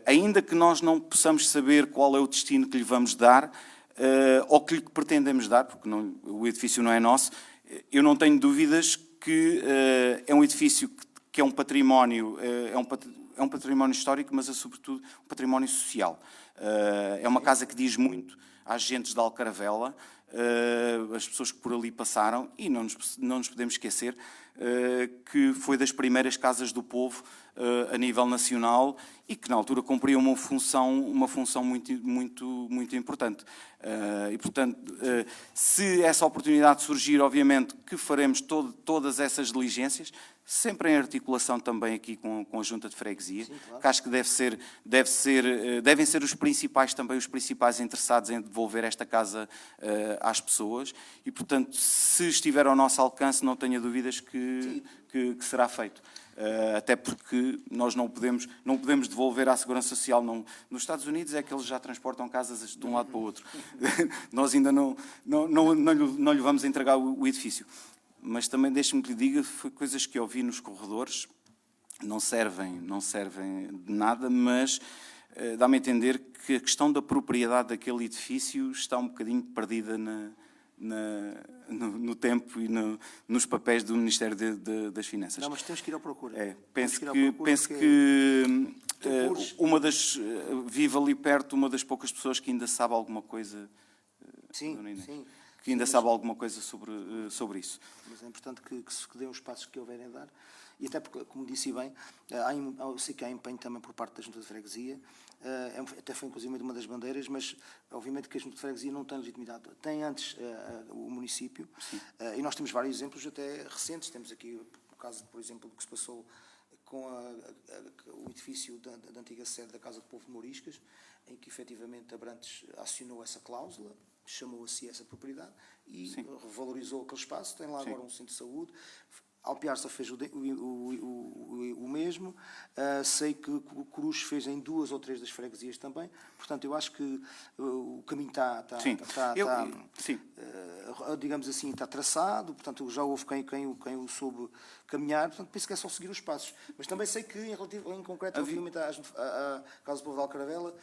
[SPEAKER 1] ainda que nós não possamos saber qual é o destino que lhe vamos dar, ou que lhe pretendemos dar, porque o edifício não é nosso, eu não tenho dúvidas que é um edifício que é um património, é um património histórico, mas é sobretudo um património social. É uma casa que diz muito às gentes de Alcaravela, as pessoas que por ali passaram, e não nos podemos esquecer que foi das primeiras casas do povo a nível nacional e que na altura cumpria uma função muito importante. E, portanto, se essa oportunidade surgir, obviamente que faremos todas essas diligências, sempre em articulação também aqui com a Junta de Freguesia, sim, claro. Que acho que devem ser os principais interessados em devolver esta casa às pessoas e, portanto, se estiver ao nosso alcance, não tenha dúvidas que será feito. Até porque nós não podemos devolver à Segurança Social. Nos Estados Unidos é que eles já transportam casas de um lado para o outro. Nós ainda não lhe vamos entregar o edifício. Mas também deixe-me que lhe diga, foi coisas que eu vi nos corredores, não servem de nada, mas dá-me a entender que a questão da propriedade daquele edifício está um bocadinho perdida no tempo e nos papéis do Ministério das Finanças.
[SPEAKER 4] Não, mas temos que ir à procura.
[SPEAKER 1] Penso que vive ali perto uma das poucas pessoas que ainda sabe alguma coisa.
[SPEAKER 4] Sim.
[SPEAKER 1] Que ainda sabe alguma coisa sobre isso.
[SPEAKER 4] Mas é importante que se dêem os passos que houverem a dar. E até porque, como disse bem, eu sei que há empenho também por parte da Junta de Freguesia, até foi inclusive uma das bandeiras, mas obviamente que a Junta de Freguesia não tem legitimidade. Tem antes o município, e nós temos vários exemplos até recentes. Temos aqui o caso, por exemplo, do que se passou com o edifício da antiga sede da Casa do Povo de Mouriscas, em que efetivamente Abrantes acionou essa cláusula, chamou a si essa propriedade e revalorizou aquele espaço. Tem lá agora um centro de saúde. Alpiarça fez o mesmo, sei que o Cruz fez em 2 ou 3 das freguesias também, portanto, eu acho que o caminho
[SPEAKER 1] Sim. Sim.
[SPEAKER 4] digamos assim, está traçado, portanto, já houve quem o soube caminhar, portanto, penso que é só seguir os passos. Mas também sei que, em concreto, relativamente à Casa do Povo de Alcaravela,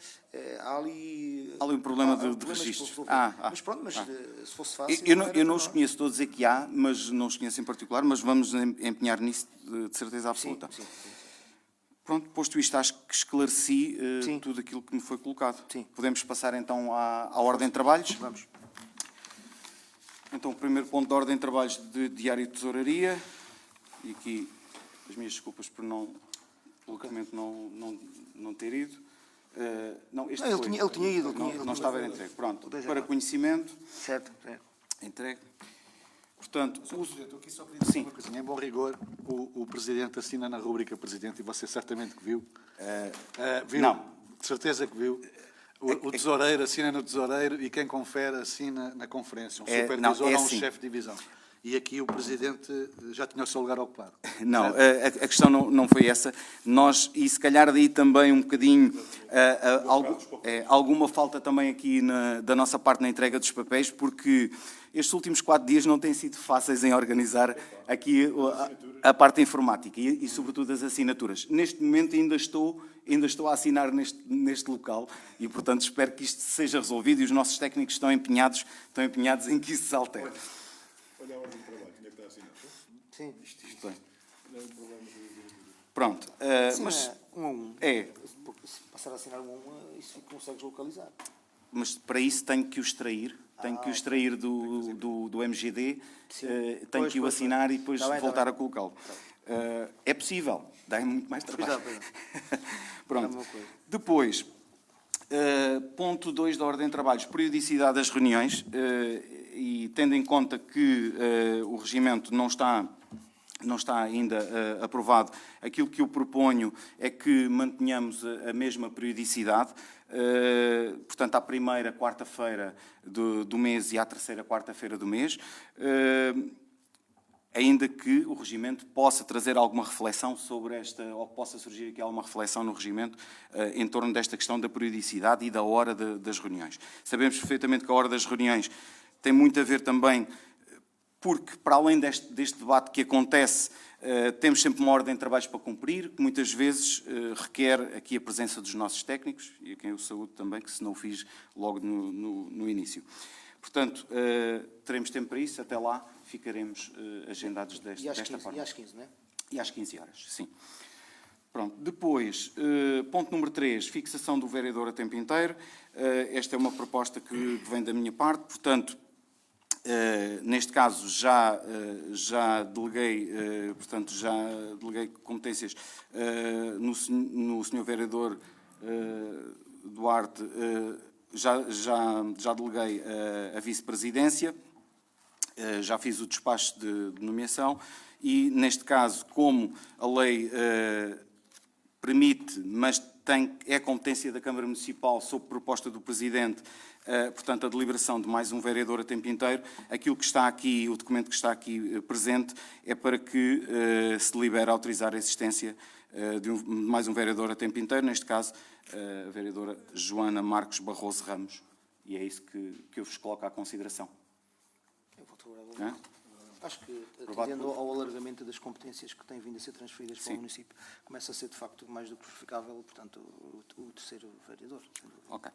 [SPEAKER 4] há ali...
[SPEAKER 1] Há ali um problema de
[SPEAKER 4] problemas
[SPEAKER 1] registro.
[SPEAKER 4] para resolver. Mas pronto, se fosse fácil...
[SPEAKER 1] Eu não os conheço todos, é que há, mas não os conheço em particular, mas vamos empenhar nisso de certeza absoluta.
[SPEAKER 4] Sim.
[SPEAKER 1] Pronto, posto isto, acho que esclareci
[SPEAKER 4] Sim.
[SPEAKER 1] tudo aquilo que me foi colocado.
[SPEAKER 4] Sim.
[SPEAKER 1] Podemos passar então à ordem de trabalhos?
[SPEAKER 4] Vamos.
[SPEAKER 1] Então, o primeiro ponto da ordem de trabalhos de Diário de Tesouraria, e aqui as minhas desculpas por pelo documento não ter ido. Não, este
[SPEAKER 4] Não,
[SPEAKER 1] foi.
[SPEAKER 4] ele tinha ido.
[SPEAKER 1] Não estava entregue. Pronto,
[SPEAKER 4] O 10 é
[SPEAKER 1] para
[SPEAKER 4] claro.
[SPEAKER 1] conhecimento,
[SPEAKER 4] Certo.
[SPEAKER 1] entregue. Portanto,
[SPEAKER 5] Presidente, eu aqui só queria dizer uma coisinha. Em bom rigor, o Presidente assina na rúbrica Presidente, e você certamente que viu. Viu?
[SPEAKER 1] Não.
[SPEAKER 5] De certeza que viu. O tesoureiro assina no tesoureiro e quem confere assina na conferência. Um supervisor ou um
[SPEAKER 1] assim.
[SPEAKER 5] chefe de divisão. E aqui o Presidente já tinha o seu lugar ocupado.
[SPEAKER 1] não, a questão não foi essa. Nós, e se calhar daí também um bocadinho, alguma falta também aqui da nossa parte na entrega dos papéis, porque estes últimos 4 dias não têm sido fáceis em organizar aqui a parte informática e sobretudo as assinaturas. Neste momento ainda estou a assinar neste local e, portanto, espero que isto seja resolvido e os nossos técnicos estão empenhados em que isso se altere.
[SPEAKER 2] Olha a ordem de trabalho, tinha que estar assinado.
[SPEAKER 4] Sim.
[SPEAKER 1] Isto bem. Pronto. Mas
[SPEAKER 4] Um a um. Se passar a assinar um a um, isso consegues localizar.
[SPEAKER 1] Mas para isso tenho que o extrair. Tenho que o extrair do MGD, tenho que o assinar e depois voltar a colocá-lo. É possível, dá muito mais trabalho. Pronto. Depois, ponto 2 da ordem de trabalhos, periodicidade das reuniões, e tendo em conta que o regimento não está ainda aprovado, aquilo que eu proponho é que mantenhamos a mesma periodicidade, portanto, à primeira quarta-feira do mês e à terceira quarta-feira do mês, ainda que o regimento possa trazer alguma reflexão sobre ou possa surgir aqui alguma reflexão no regimento em torno desta questão da periodicidade e da hora das reuniões. Sabemos perfeitamente que a hora das reuniões tem muito a ver também, porque para além deste debate que acontece, temos sempre uma ordem de trabalhos para cumprir, que muitas vezes requer aqui a presença dos nossos técnicos, e a quem eu saúdo também, que se não o fiz logo no início. Portanto, teremos tempo para isso, até lá ficaremos agendados desta forma.
[SPEAKER 4] E às 15, não é?
[SPEAKER 1] E às 15 horas, sim. Pronto. Depois, ponto número 3, fixação do vereador a tempo inteiro. Esta é uma proposta que vem da minha parte, portanto, neste caso já deleguei competências no senhor vereador Duarte, já deleguei a vice-presidência, já fiz o despacho de nomeação e, neste caso, como a lei permite, mas é competência da Câmara Municipal, sob proposta do Presidente, portanto, a deliberação de mais um vereador a tempo inteiro, aquilo que está aqui, o documento que está aqui presente, é para que se delibere a autorizar a existência de mais um vereador a tempo inteiro, neste caso, a vereadora Joana Marcos Barroso Ramos. E é isso que eu vos coloco à consideração.
[SPEAKER 4] Eu vou tolerar. Acho que, atendendo ao alargamento das competências que têm vindo a ser transferidas para o município, começa a ser, de facto, mais do que justificável, portanto, o terceiro vereador.
[SPEAKER 1] Ok.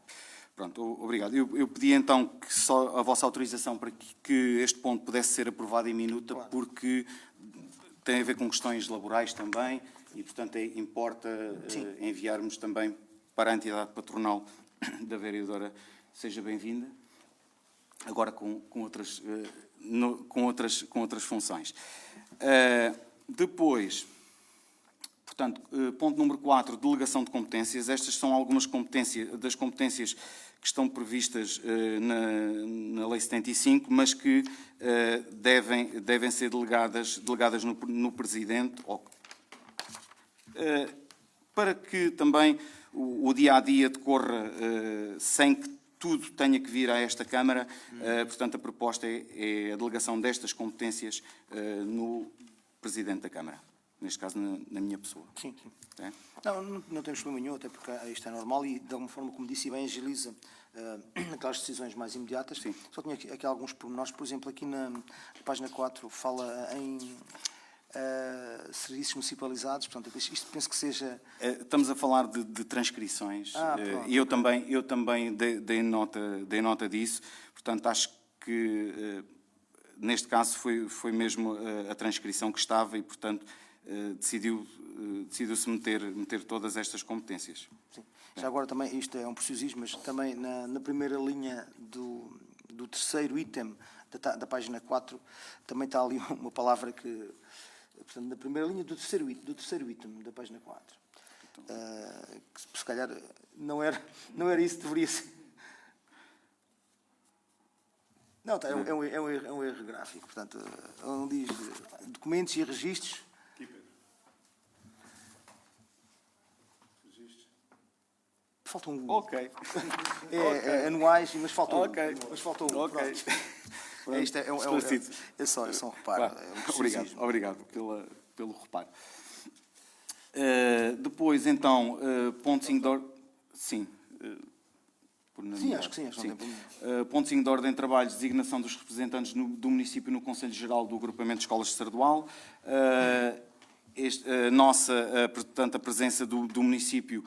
[SPEAKER 1] Pronto, obrigado. Eu pedi, então, que só a vossa autorização para que este ponto pudesse ser aprovado em minuta, claro, porque tem a ver com questões laborais também e, portanto, importa enviarmos também para a entidade patronal da vereadora. Seja bem-vinda. Agora com outras funções. Depois, portanto, ponto número 4, delegação de competências. Estas são algumas das competências que estão previstas na Lei 75, mas que devem ser delegadas no Presidente, para que também o dia-a-dia decorra sem que tudo tenha que vir a esta Câmara. Portanto, a proposta é a delegação destas competências no Presidente da Câmara, neste caso na minha pessoa.
[SPEAKER 4] Sim, sim.
[SPEAKER 1] É?
[SPEAKER 4] Não temos problema nenhum, até porque isto é normal e, de alguma forma, como disse, e bem agiliza aquelas decisões mais imediatas.
[SPEAKER 1] Sim.
[SPEAKER 4] Só tinha aqui alguns pormenores, por exemplo, aqui na página 4 fala em serviços municipalizados, portanto, isto penso que seja...
[SPEAKER 1] Estamos a falar de transcrições,
[SPEAKER 4] pronto.
[SPEAKER 1] e eu também dei nota disso, portanto, acho que neste caso foi mesmo a transcrição que estava e, portanto, decidiu-se meter todas estas competências.
[SPEAKER 4] Sim. Já agora também, isto é um preciosismo, mas também na primeira linha do terceiro item da página 4, também está ali uma palavra que... Portanto, na primeira linha do terceiro item da página 4. Que se calhar não era isso que deveria ser. Não, tá, é um erro gráfico. Portanto, onde diz documentos e registros. Falta um.
[SPEAKER 1] Ok.
[SPEAKER 4] Anuais, mas faltou
[SPEAKER 1] Ok.
[SPEAKER 4] um. Mas faltou um.
[SPEAKER 1] Ok.
[SPEAKER 4] Pronto. Isto é só um reparo.
[SPEAKER 1] Obrigado pelo reparo. Depois, então, ponto 5 de ordem... Sim.
[SPEAKER 4] Sim, acho que sim. Acho que não tem problema.
[SPEAKER 1] Ponto 5 de ordem de trabalhos, designação dos representantes do município no Conselho Geral do Agrupamento de Escolas de Sardual. Portanto, a presença do município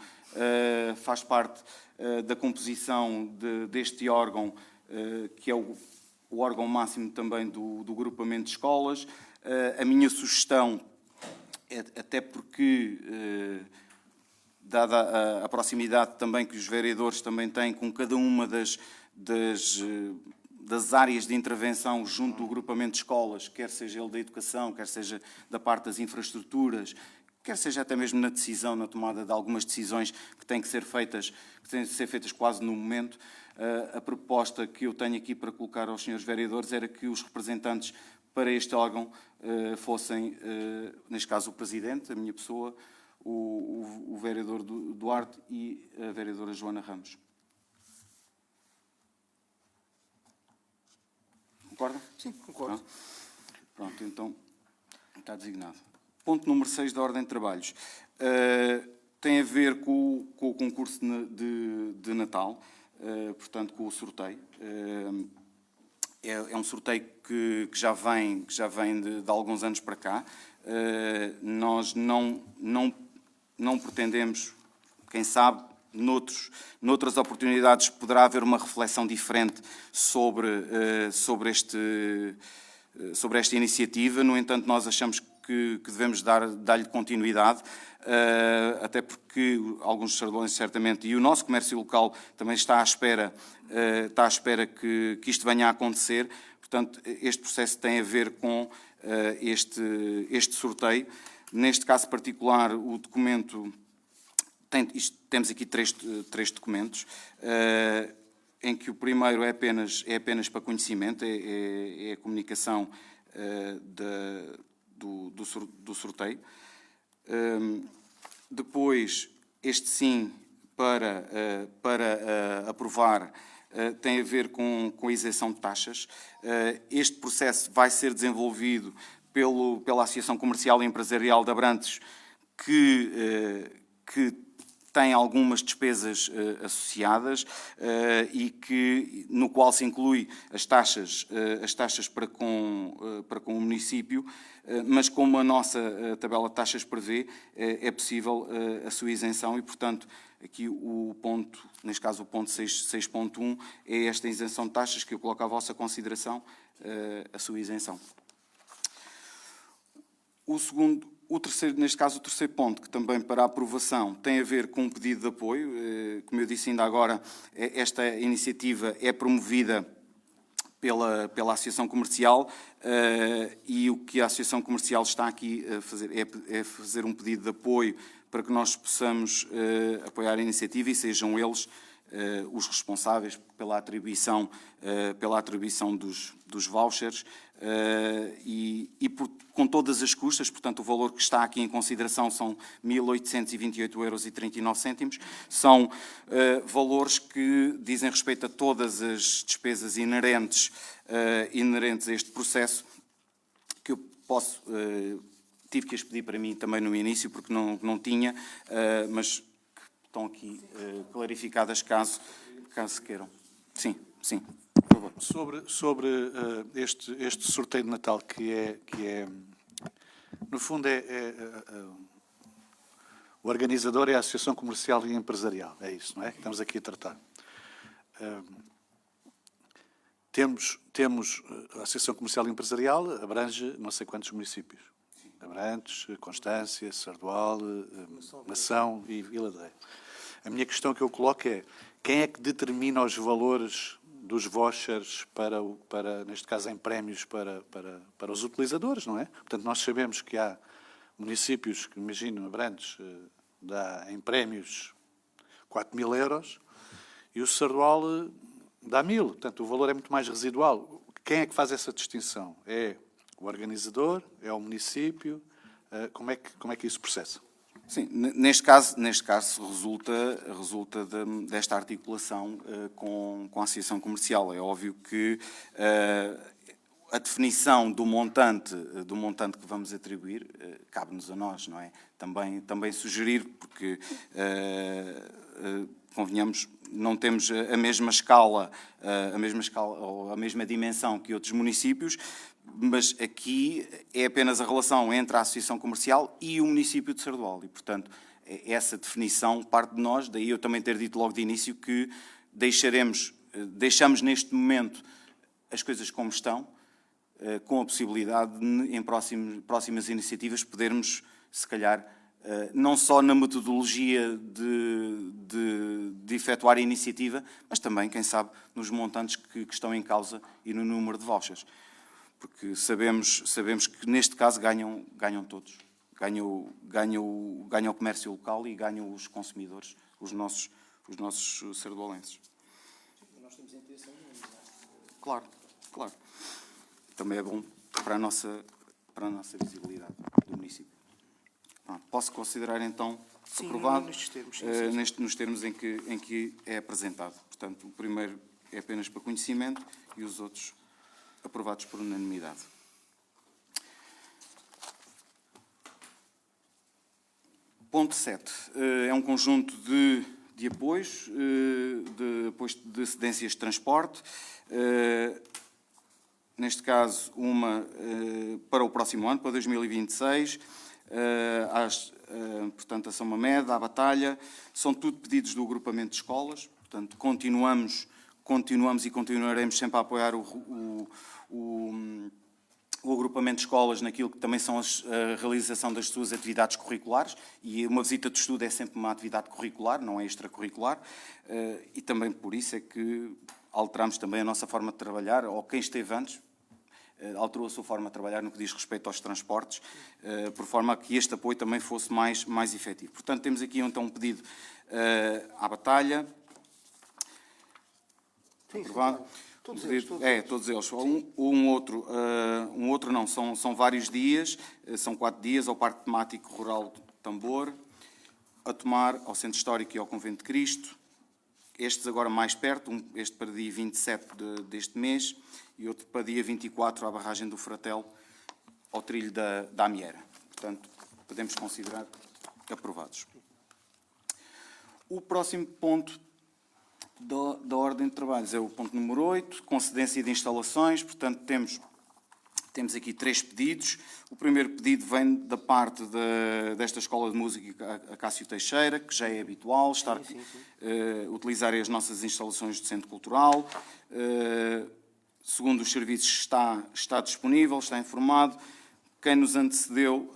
[SPEAKER 1] faz parte da composição deste órgão, que é o órgão máximo também do agrupamento de escolas. A minha sugestão, até porque, dada a proximidade também que os vereadores também têm com cada uma das áreas de intervenção junto do agrupamento de escolas, quer seja ele da educação, quer seja da parte das infraestruturas, quer seja até mesmo na decisão, na tomada de algumas decisões que têm que ser feitas quase no momento. A proposta que eu tenho aqui para colocar aos senhores vereadores era que os representantes para este órgão fossem, neste caso, o Presidente, a minha pessoa, o vereador Duarte e a vereadora Joana Ramos. Concorda?
[SPEAKER 4] Sim, concordo.
[SPEAKER 1] Pronto, então está designado. Ponto número 6 da ordem de trabalhos. Tem a ver com o concurso de Natal, portanto, com o sorteio. É um sorteio que já vem de alguns anos para cá. Nós não pretendemos, quem sabe, noutras oportunidades poderá haver uma reflexão diferente sobre esta iniciativa. No entanto, nós achamos que devemos dar-lhe continuidade, até porque alguns sardões, certamente, e o nosso comércio local também está à espera que isto venha a acontecer. Portanto, este processo tem a ver com este sorteio. Neste caso particular, o documento... Temos aqui três documentos, em que o primeiro é apenas para conhecimento, é a comunicação do sorteio. Depois, este sim para aprovar tem a ver com a isenção de taxas. Este processo vai ser desenvolvido pela Associação Comercial e Empresarial de Abrantes, que tem algumas despesas associadas e no qual se inclui as taxas para com o município, mas como a nossa tabela de taxas prevê, é possível a sua isenção e, portanto, aqui neste caso o ponto 6.1, é esta isenção de taxas que eu coloco à vossa consideração, a sua isenção. O terceiro ponto, que também para aprovação tem a ver com um pedido de apoio. Como eu disse ainda agora, esta iniciativa é promovida pela Associação Comercial e o que a Associação Comercial está aqui a fazer é fazer um pedido de apoio para que nós possamos apoiar a iniciativa e sejam eles os responsáveis pela atribuição dos vouchers com todas as custas. Portanto, o valor que está aqui em consideração são 1.828,39 €. São valores que dizem respeito a todas as despesas inerentes a este processo, que eu posso tive que as pedir para mim também no início, porque não tinha, mas que estão aqui clarificadas caso queiram. Sim, sim, por favor.
[SPEAKER 5] Sobre este sorteio de Natal, que é no fundo, o organizador é a Associação Comercial e Empresarial, é isso, não é? Que estamos aqui a tratar. Temos a Associação Comercial e Empresarial, abrange não sei quantos municípios. Abrantes, Constância, Sardual, Mação e Viladeiro. A minha questão que eu coloco é: quem é que determina os valores dos vouchers para neste caso, em prémios para os utilizadores, não é? Portanto, nós sabemos que há municípios que, imagino, Abrantes, dá em prémios 4.000 euros e o Sardual dá 1.000. Portanto, o valor é muito mais residual. Quem é que faz essa distinção? É o organizador? É o município? Como é que isso processa?
[SPEAKER 1] Sim, neste caso resulta desta articulação com a Associação Comercial. É óbvio que a definição do montante que vamos atribuir cabe-nos a nós, não é? Também sugerir, porque convenhamos, não temos a mesma escala ou a mesma dimensão que outros municípios, mas aqui é apenas a relação entre a Associação Comercial e o município de Sardual. E, portanto, essa definição parte de nós, daí eu também ter dito logo de início que deixamos neste momento as coisas como estão, com a possibilidade de, em próximas iniciativas, podermos, se calhar, não só na metodologia de efetuar a iniciativa, mas também, quem sabe, nos montantes que estão em causa e no número de vouchers. Porque sabemos que, neste caso, ganham todos. Ganha o comércio local e ganham os consumidores, os nossos sardualenses.
[SPEAKER 4] Nós temos interesse em minimizar.
[SPEAKER 1] Claro. Também é bom para a nossa visibilidade do município. Posso considerar, então, aprovado
[SPEAKER 4] nestes termos, sim.
[SPEAKER 1] nos termos em que é apresentado. Portanto, o primeiro é apenas para conhecimento e os outros aprovados por unanimidade. Ponto 7. É um conjunto de apoios, de cedências de transporte. Neste caso, uma para o próximo ano, para 2026. Portanto, a São Mamede, à Batalha. São tudo pedidos do agrupamento de escolas. Portanto, continuamos e continuaremos sempre a apoiar o agrupamento de escolas naquilo que também são a realização das suas atividades curriculares, e uma visita de estudo é sempre uma atividade curricular, não é extracurricular, e também por isso é que alteramos também a nossa forma de trabalhar, ou quem esteve antes alterou a sua forma de trabalhar no que diz respeito aos transportes, por forma a que este apoio também fosse mais efetivo. Portanto, temos aqui então um pedido à Batalha.
[SPEAKER 4] Sim,
[SPEAKER 1] Aprovado.
[SPEAKER 4] Todos
[SPEAKER 1] eles. Um outro não, são vários dias, são 4 dias ao Parque Temático Rural de Tambor, a Tomar, ao Centro Histórico e ao Convento de Cristo. Estes agora mais perto, este para dia 27 deste mês e outro para dia 24 à Barragem do Fratel, ao trilho da Amiera. Portanto, podemos considerar aprovados. O próximo ponto da ordem de trabalhos é o ponto número 8, concedência de instalações. Portanto, temos aqui 3 pedidos. O primeiro pedido vem da parte desta Escola de Música Acácio Teixeira, que já é habitual, utilizar as nossas instalações do Centro Cultural. Segundo os serviços, está disponível, está informado. Quem nos antecedeu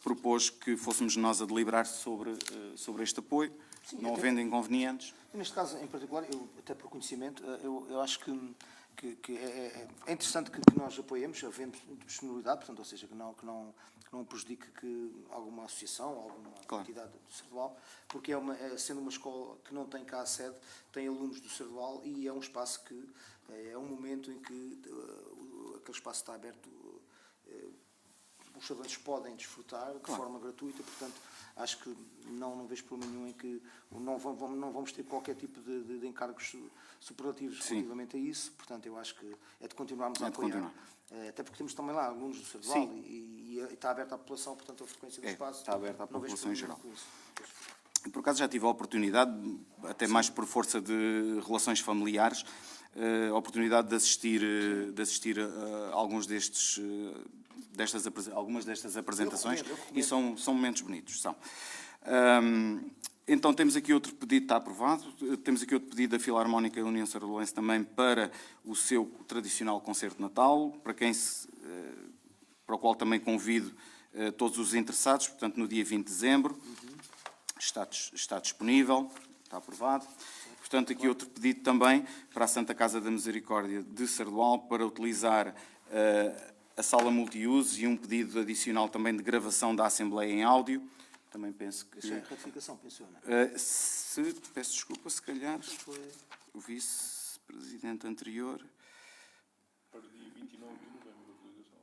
[SPEAKER 1] propôs que fôssemos nós a deliberar sobre este apoio. Sim, não havendo inconvenientes.
[SPEAKER 4] Neste caso, em particular, até por conhecimento, eu acho que é interessante que nós apoiemos, havendo disponibilidade, portanto, ou seja, que não prejudique alguma associação, alguma entidade do Sardual, porque sendo uma escola que não tem cá a sede, tem alunos do Sardual e é um espaço que é um momento em que aquele espaço está aberto os chavantes podem desfrutar de forma gratuita, portanto, acho que não vejo problema nenhum em que não vamos ter qualquer tipo de encargos superlativos relativamente a isso, portanto, eu acho que é de continuarmos a apoiar. Até porque temos também lá alunos do Sardual e está aberta à população, portanto, a frequência do espaço.
[SPEAKER 1] Está aberta à
[SPEAKER 4] não vejo
[SPEAKER 1] população em
[SPEAKER 4] problema
[SPEAKER 1] geral.
[SPEAKER 4] com isso.
[SPEAKER 1] Por acaso já tive a oportunidade, até mais por força de relações familiares, a oportunidade de assistir a algumas destas apresentações,
[SPEAKER 4] Eu recomendo.
[SPEAKER 1] e são momentos bonitos. São. Então temos aqui outro pedido, está aprovado, temos aqui outro pedido da Filarmónica da União Sardualense também para o seu tradicional concerto de Natal, para o qual também convido todos os interessados, portanto no dia 20 de dezembro. Está disponível, está aprovado. Portanto, aqui outro pedido também para a Santa Casa da Misericórdia de Sardual para utilizar a sala multiuso, e um pedido adicional também de gravação da Assembleia em áudio. Também penso que...
[SPEAKER 4] Isso é ratificação, pensou, não é?
[SPEAKER 1] Peço desculpa, se calhar, o vice-presidente anterior...
[SPEAKER 2] Para o dia 29 de novembro,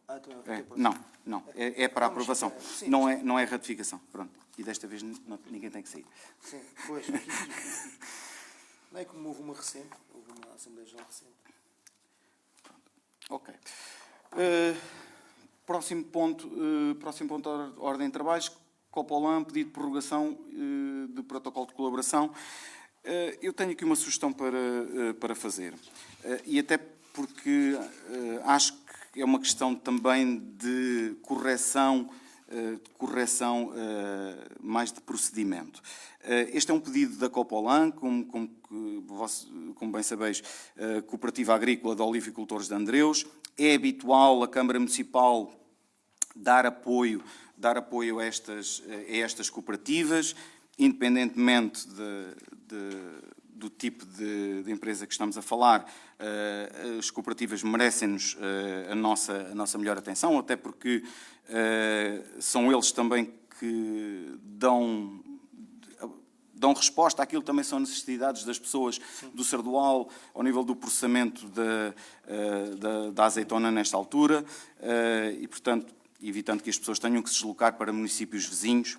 [SPEAKER 2] a utilização.
[SPEAKER 1] Não, é para aprovação.
[SPEAKER 4] Sim.
[SPEAKER 1] Não é ratificação, pronto. E desta vez ninguém tem que sair.
[SPEAKER 4] Sim, pois. Não é como houve uma Assembleia Geral recente.
[SPEAKER 1] Ok. Próximo ponto da ordem de trabalhos, Copolan, pedido de prorrogação de protocolo de colaboração. Eu tenho aqui uma sugestão para fazer, e até porque acho que é uma questão também de correção mais de procedimento. Este é um pedido da Copolan, como bem sabeis, Cooperativa Agrícola de Olivicultores de Andreus. É habitual a Câmara Municipal dar apoio a estas cooperativas, independentemente do tipo de empresa que estamos a falar. As cooperativas merecem-nos a nossa melhor atenção, até porque são eles também que dão resposta àquilo que também são necessidades das pessoas do Sardual, ao nível do processamento da azeitona nesta altura, e, portanto, evitando que as pessoas tenham que se deslocar para municípios vizinhos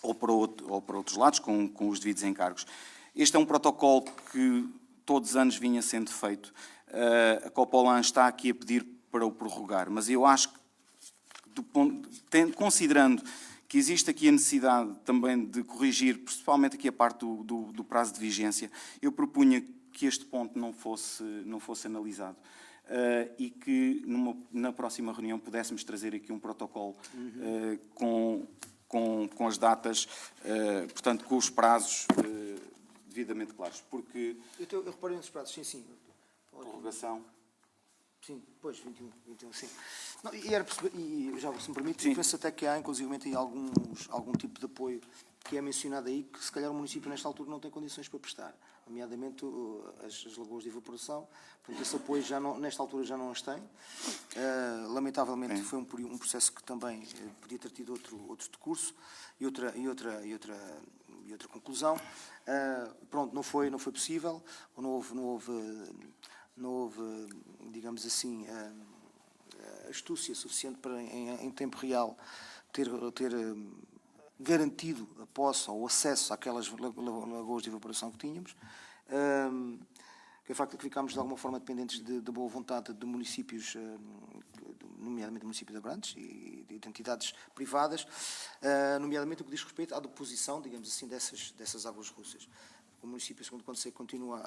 [SPEAKER 1] ou para outros lados, com os devidos encargos. Este é um protocolo que todos os anos vinha sendo feito. A Copolan está aqui a pedir para o prorrogar, mas eu acho que, considerando que existe aqui a necessidade também de corrigir, principalmente aqui a parte do prazo de vigência, eu propunha que este ponto não fosse analisado. E que na próxima reunião pudéssemos trazer aqui um protocolo com as datas, portanto, com os prazos devidamente claros. Porque...
[SPEAKER 4] Eu reparei nesses prazos, sim.
[SPEAKER 1] Prorrogação...
[SPEAKER 4] Sim, pois, 21, sim. Não, e já, se me permite,
[SPEAKER 1] Sim.
[SPEAKER 4] eu penso até que há, inclusivamente, aí algum tipo de apoio que é mencionado aí, que se calhar o município, nesta altura, não tem condições para prestar, nomeadamente as lagoas de evaporação. Portanto, esse apoio, nesta altura, já não as tem. Lamentavelmente, foi um processo que também podia ter tido outro decurso e outra conclusão. Pronto, não foi possível, não houve, digamos assim, astúcia suficiente para, em tempo real, ter garantido a posse ou acesso àquelas lagoas de evaporação que tínhamos. Que é o facto de que ficámos, de alguma forma, dependentes de boa vontade de municípios, nomeadamente do município de Abrantes e de entidades privadas, nomeadamente o que diz respeito à deposição, digamos assim, dessas águas russas. O município, segundo quando sei, continua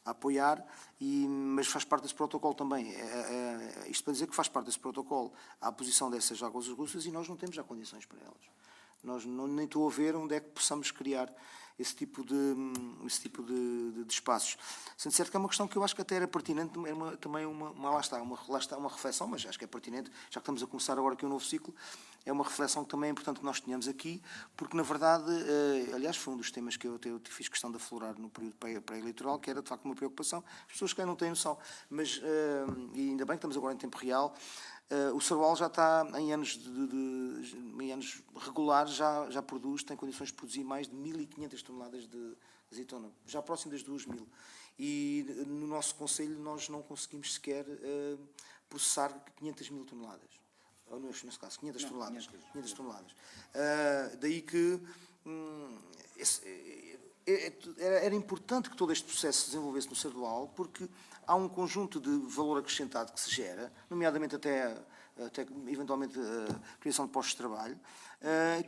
[SPEAKER 4] a apoiar, mas faz parte desse protocolo também. Isto para dizer que faz parte desse protocolo a posição dessas águas russas e nós não temos já condições para elas. Nem estou a ver onde é que possamos criar esse tipo de espaços. Sendo certo que é uma questão que eu acho que até era pertinente, também uma reflexão, mas acho que é pertinente, já que estamos a começar agora aqui um novo ciclo, é uma reflexão que também é importante que nós tenhamos aqui, porque, na verdade, aliás, foi um dos temas que eu fiz questão de aflorar no período pré-eleitoral, que era, de facto, uma preocupação. As pessoas que não têm noção, mas, e ainda bem que estamos agora em tempo real, o Sardual já está, em anos regulares, já produz, tem condições de produzir mais de 1.500 toneladas de azeitona, já próximo das 2.000. E no nosso concelho nós não conseguimos sequer processar 500.000 toneladas. ou neste caso, 500 toneladas. 500 toneladas. Daí que era importante que todo este processo se desenvolvesse no Sardual, porque há um conjunto de valor acrescentado que se gera, nomeadamente até eventualmente a criação de postos de trabalho,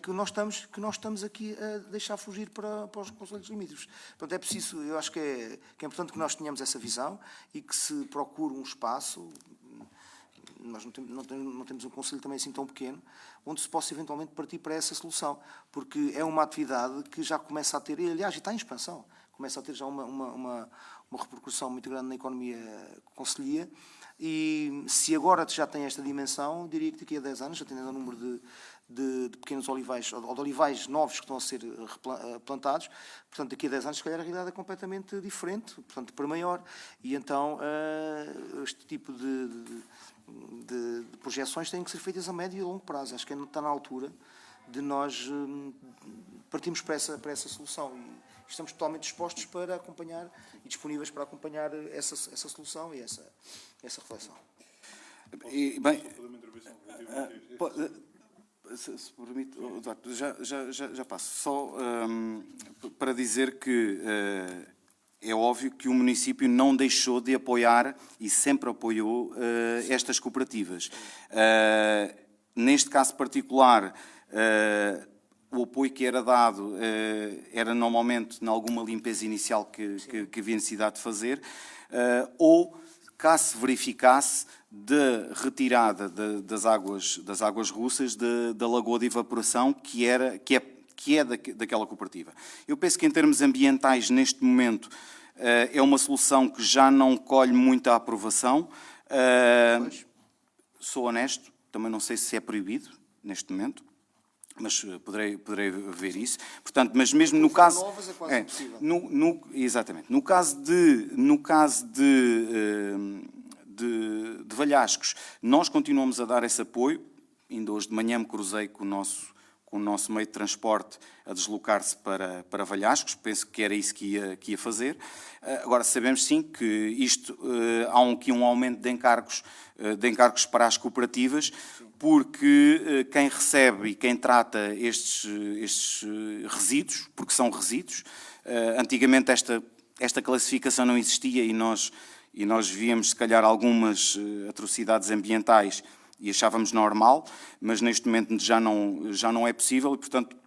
[SPEAKER 4] que nós estamos aqui a deixar fugir para os concelhos limítrofes. Portanto, é preciso, eu acho que é importante que nós tenhamos essa visão e que se procure um espaço. Nós não temos um conselho também assim tão pequeno, onde se possa eventualmente partir para essa solução, porque é uma atividade que já começa a ter, e aliás, está em expansão, começa a ter já uma repercussão muito grande na economia concelhia, e se agora já tem esta dimensão, diria que daqui a 10 anos, atendendo ao número de pequenos olivais, ou de olivais novos que estão a ser plantados, portanto, daqui a 10 anos, se calhar, a realidade é completamente diferente, portanto, para maior, e então este tipo de projeções têm que ser feitas a médio e longo prazo. Acho que está na altura de nós partirmos para essa solução e estamos totalmente dispostos para acompanhar e disponíveis para acompanhar essa solução e essa reflexão.
[SPEAKER 1] E, bem, se permite, Eduardo, já passo. Só para dizer que é óbvio que o município não deixou de apoiar e sempre apoiou estas cooperativas. Neste caso particular, o apoio que era dado era normalmente em alguma limpeza inicial que havia necessidade de fazer, ou caso se verificasse da retirada das águas russas da lagoa de evaporação que é daquela cooperativa. Eu penso que em termos ambientais, neste momento, é uma solução que já não colhe muita aprovação. Sou honesto, também não sei se é proibido neste momento, mas poderei ver isso. Portanto, mas mesmo no caso...
[SPEAKER 4] Novas é quase impossível.
[SPEAKER 1] Exatamente. No caso de Valhascos, nós continuamos a dar esse apoio. Ainda hoje de manhã me cruzei com o nosso meio de transporte a deslocar-se para Valhascos. Penso que era isso que ia fazer. Agora, sabemos sim que isto há aqui um aumento de encargos para as cooperativas, porque quem recebe e quem trata estes resíduos, porque são resíduos, antigamente esta classificação não existia e nós víamos, se calhar, algumas atrocidades ambientais e achávamos normal, mas neste momento já não é possível e, portanto,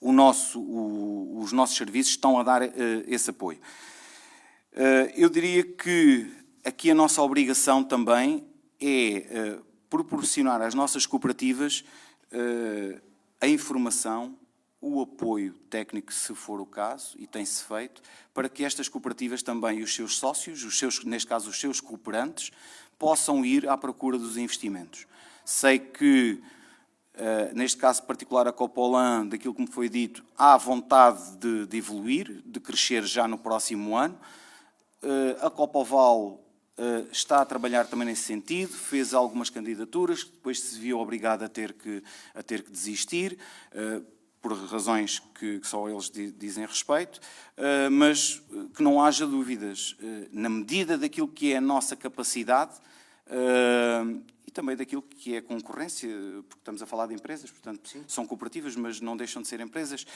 [SPEAKER 1] os nossos serviços estão a dar esse apoio. Eu diria que aqui a nossa obrigação também é proporcionar às nossas cooperativas a informação, o apoio técnico, se for o caso, e tem-se feito, para que estas cooperativas também, os seus sócios, neste caso os seus cooperantes, possam ir à procura dos investimentos. Sei que, neste caso particular, a Copolan, daquilo que me foi dito, há vontade de evoluir, de crescer já no próximo ano. A Copoval está a trabalhar também nesse sentido, fez algumas candidaturas, depois se viu obrigado a ter que desistir, por razões que só eles dizem respeito, mas que não haja dúvidas, na medida daquilo que é a nossa capacidade e também daquilo que é a concorrência, porque estamos a falar de empresas, portanto, sim, são cooperativas, mas não deixam de ser empresas,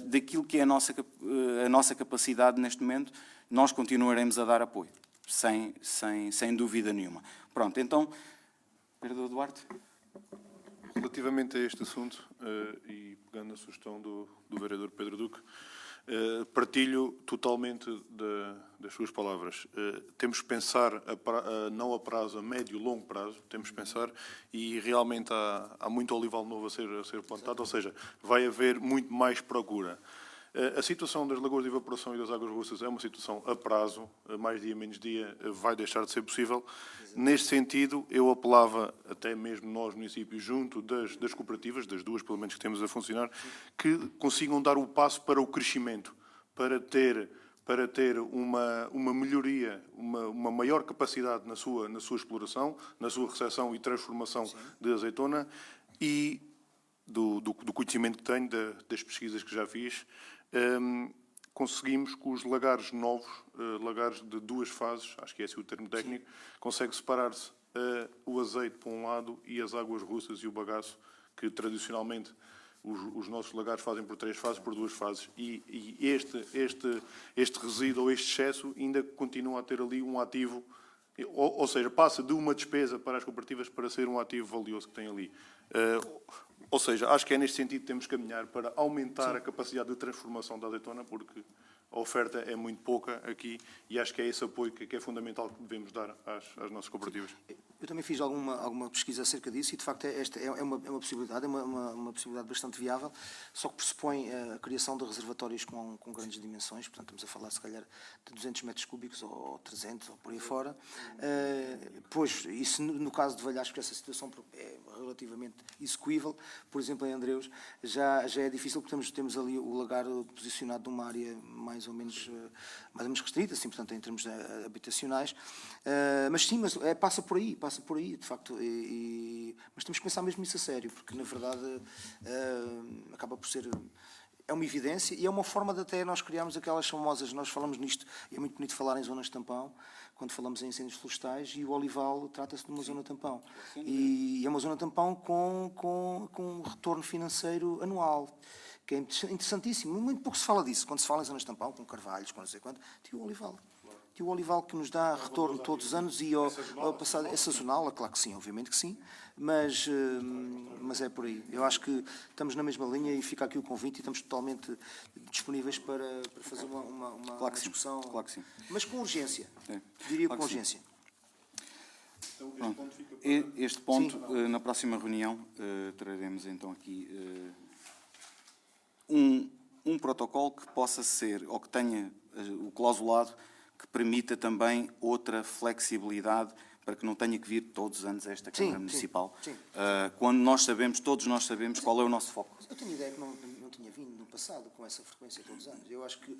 [SPEAKER 1] daquilo que é a nossa capacidade neste momento, nós continuaremos a dar apoio, sem dúvida nenhuma. Pronto, então, vereador Duarte.
[SPEAKER 2] Relativamente a este assunto, e pegando na sugestão do vereador Pedro Duque, partilho totalmente das suas palavras. Temos que pensar, não a prazo, a médio e longo prazo, temos que pensar, e realmente há muito olival novo a ser plantado, ou seja, vai haver muito mais procura. A situação das lagoas de evaporação e das águas russas é uma situação a prazo, mais dia menos dia vai deixar de ser possível. Neste sentido, eu apelava, até mesmo nós, municípios, junto das cooperativas, das duas pelo menos que temos a funcionar, que consigam dar o passo para o crescimento, para ter uma melhoria, uma maior capacidade na sua exploração, na sua recepção e transformação de azeitona e do conhecimento que tenho, das pesquisas que já fiz, conseguimos que os lagares novos, lagares de duas fases, acho que é esse o termo técnico, consegue separar-se o azeite para um lado e as águas russas e o bagaço, que tradicionalmente os nossos lagares fazem por 3 fases, por 2 fases. E este resíduo ou este excesso ainda continua a ter ali um ativo, ou seja, passa de uma despesa para as cooperativas para ser um ativo valioso que tem ali. Ou seja, acho que é neste sentido que temos que caminhar para aumentar a capacidade de transformação da azeitona, porque a oferta é muito pouca aqui e acho que é esse apoio que é fundamental que devemos dar às nossas cooperativas.
[SPEAKER 4] Eu também fiz alguma pesquisa acerca disso e, de facto, esta é uma possibilidade, uma possibilidade bastante viável, só que pressupõe a criação de reservatórios com grandes dimensões, portanto, estamos a falar, se calhar, de 200 metros cúbicos ou 300 ou por aí fora. Pois, isso no caso de Valhasco, essa situação é relativamente execuível. Por exemplo, em Andreus, já é difícil, porque temos ali o lagar posicionado numa área mais ou menos restrita, assim, portanto, em termos habitacionais. Mas sim, passa por aí, de facto. Mas temos que pensar mesmo nisso a sério, porque, na verdade, acaba por ser... É uma evidência e é uma forma de até nós criarmos aquelas famosas... Nós falamos nisto, e é muito bonito falar em zonas tampão, quando falamos em incêndios florestais, e o olival trata-se de uma zona tampão. E é uma zona tampão com um retorno financeiro anual, que é interessantíssimo. Muito pouco se fala disso. Quando se fala em zonas tampão, com carvalhos, com não sei quanto, tem o olival. Que o olival que nos dá retorno todos os anos e ao passado é sazonal, claro que sim, obviamente que sim, mas é por aí. Eu acho que estamos na mesma linha e fica aqui o convite e estamos totalmente disponíveis para fazer uma discussão,
[SPEAKER 1] claro que sim.
[SPEAKER 4] mas com urgência, diria
[SPEAKER 1] Claro
[SPEAKER 4] com
[SPEAKER 1] que sim.
[SPEAKER 4] urgência.
[SPEAKER 1] Pronto. Este ponto, na próxima reunião, traremos então aqui um protocolo que possa ser, ou que tenha o clausulado, que permita também outra flexibilidade para que não tenha que vir todos os anos a esta Câmara Municipal.
[SPEAKER 4] Sim.
[SPEAKER 1] Quando todos nós sabemos qual é o nosso foco.
[SPEAKER 4] Eu tenho ideia que não tinha vindo no passado com essa frequência todos os anos. Eu acho que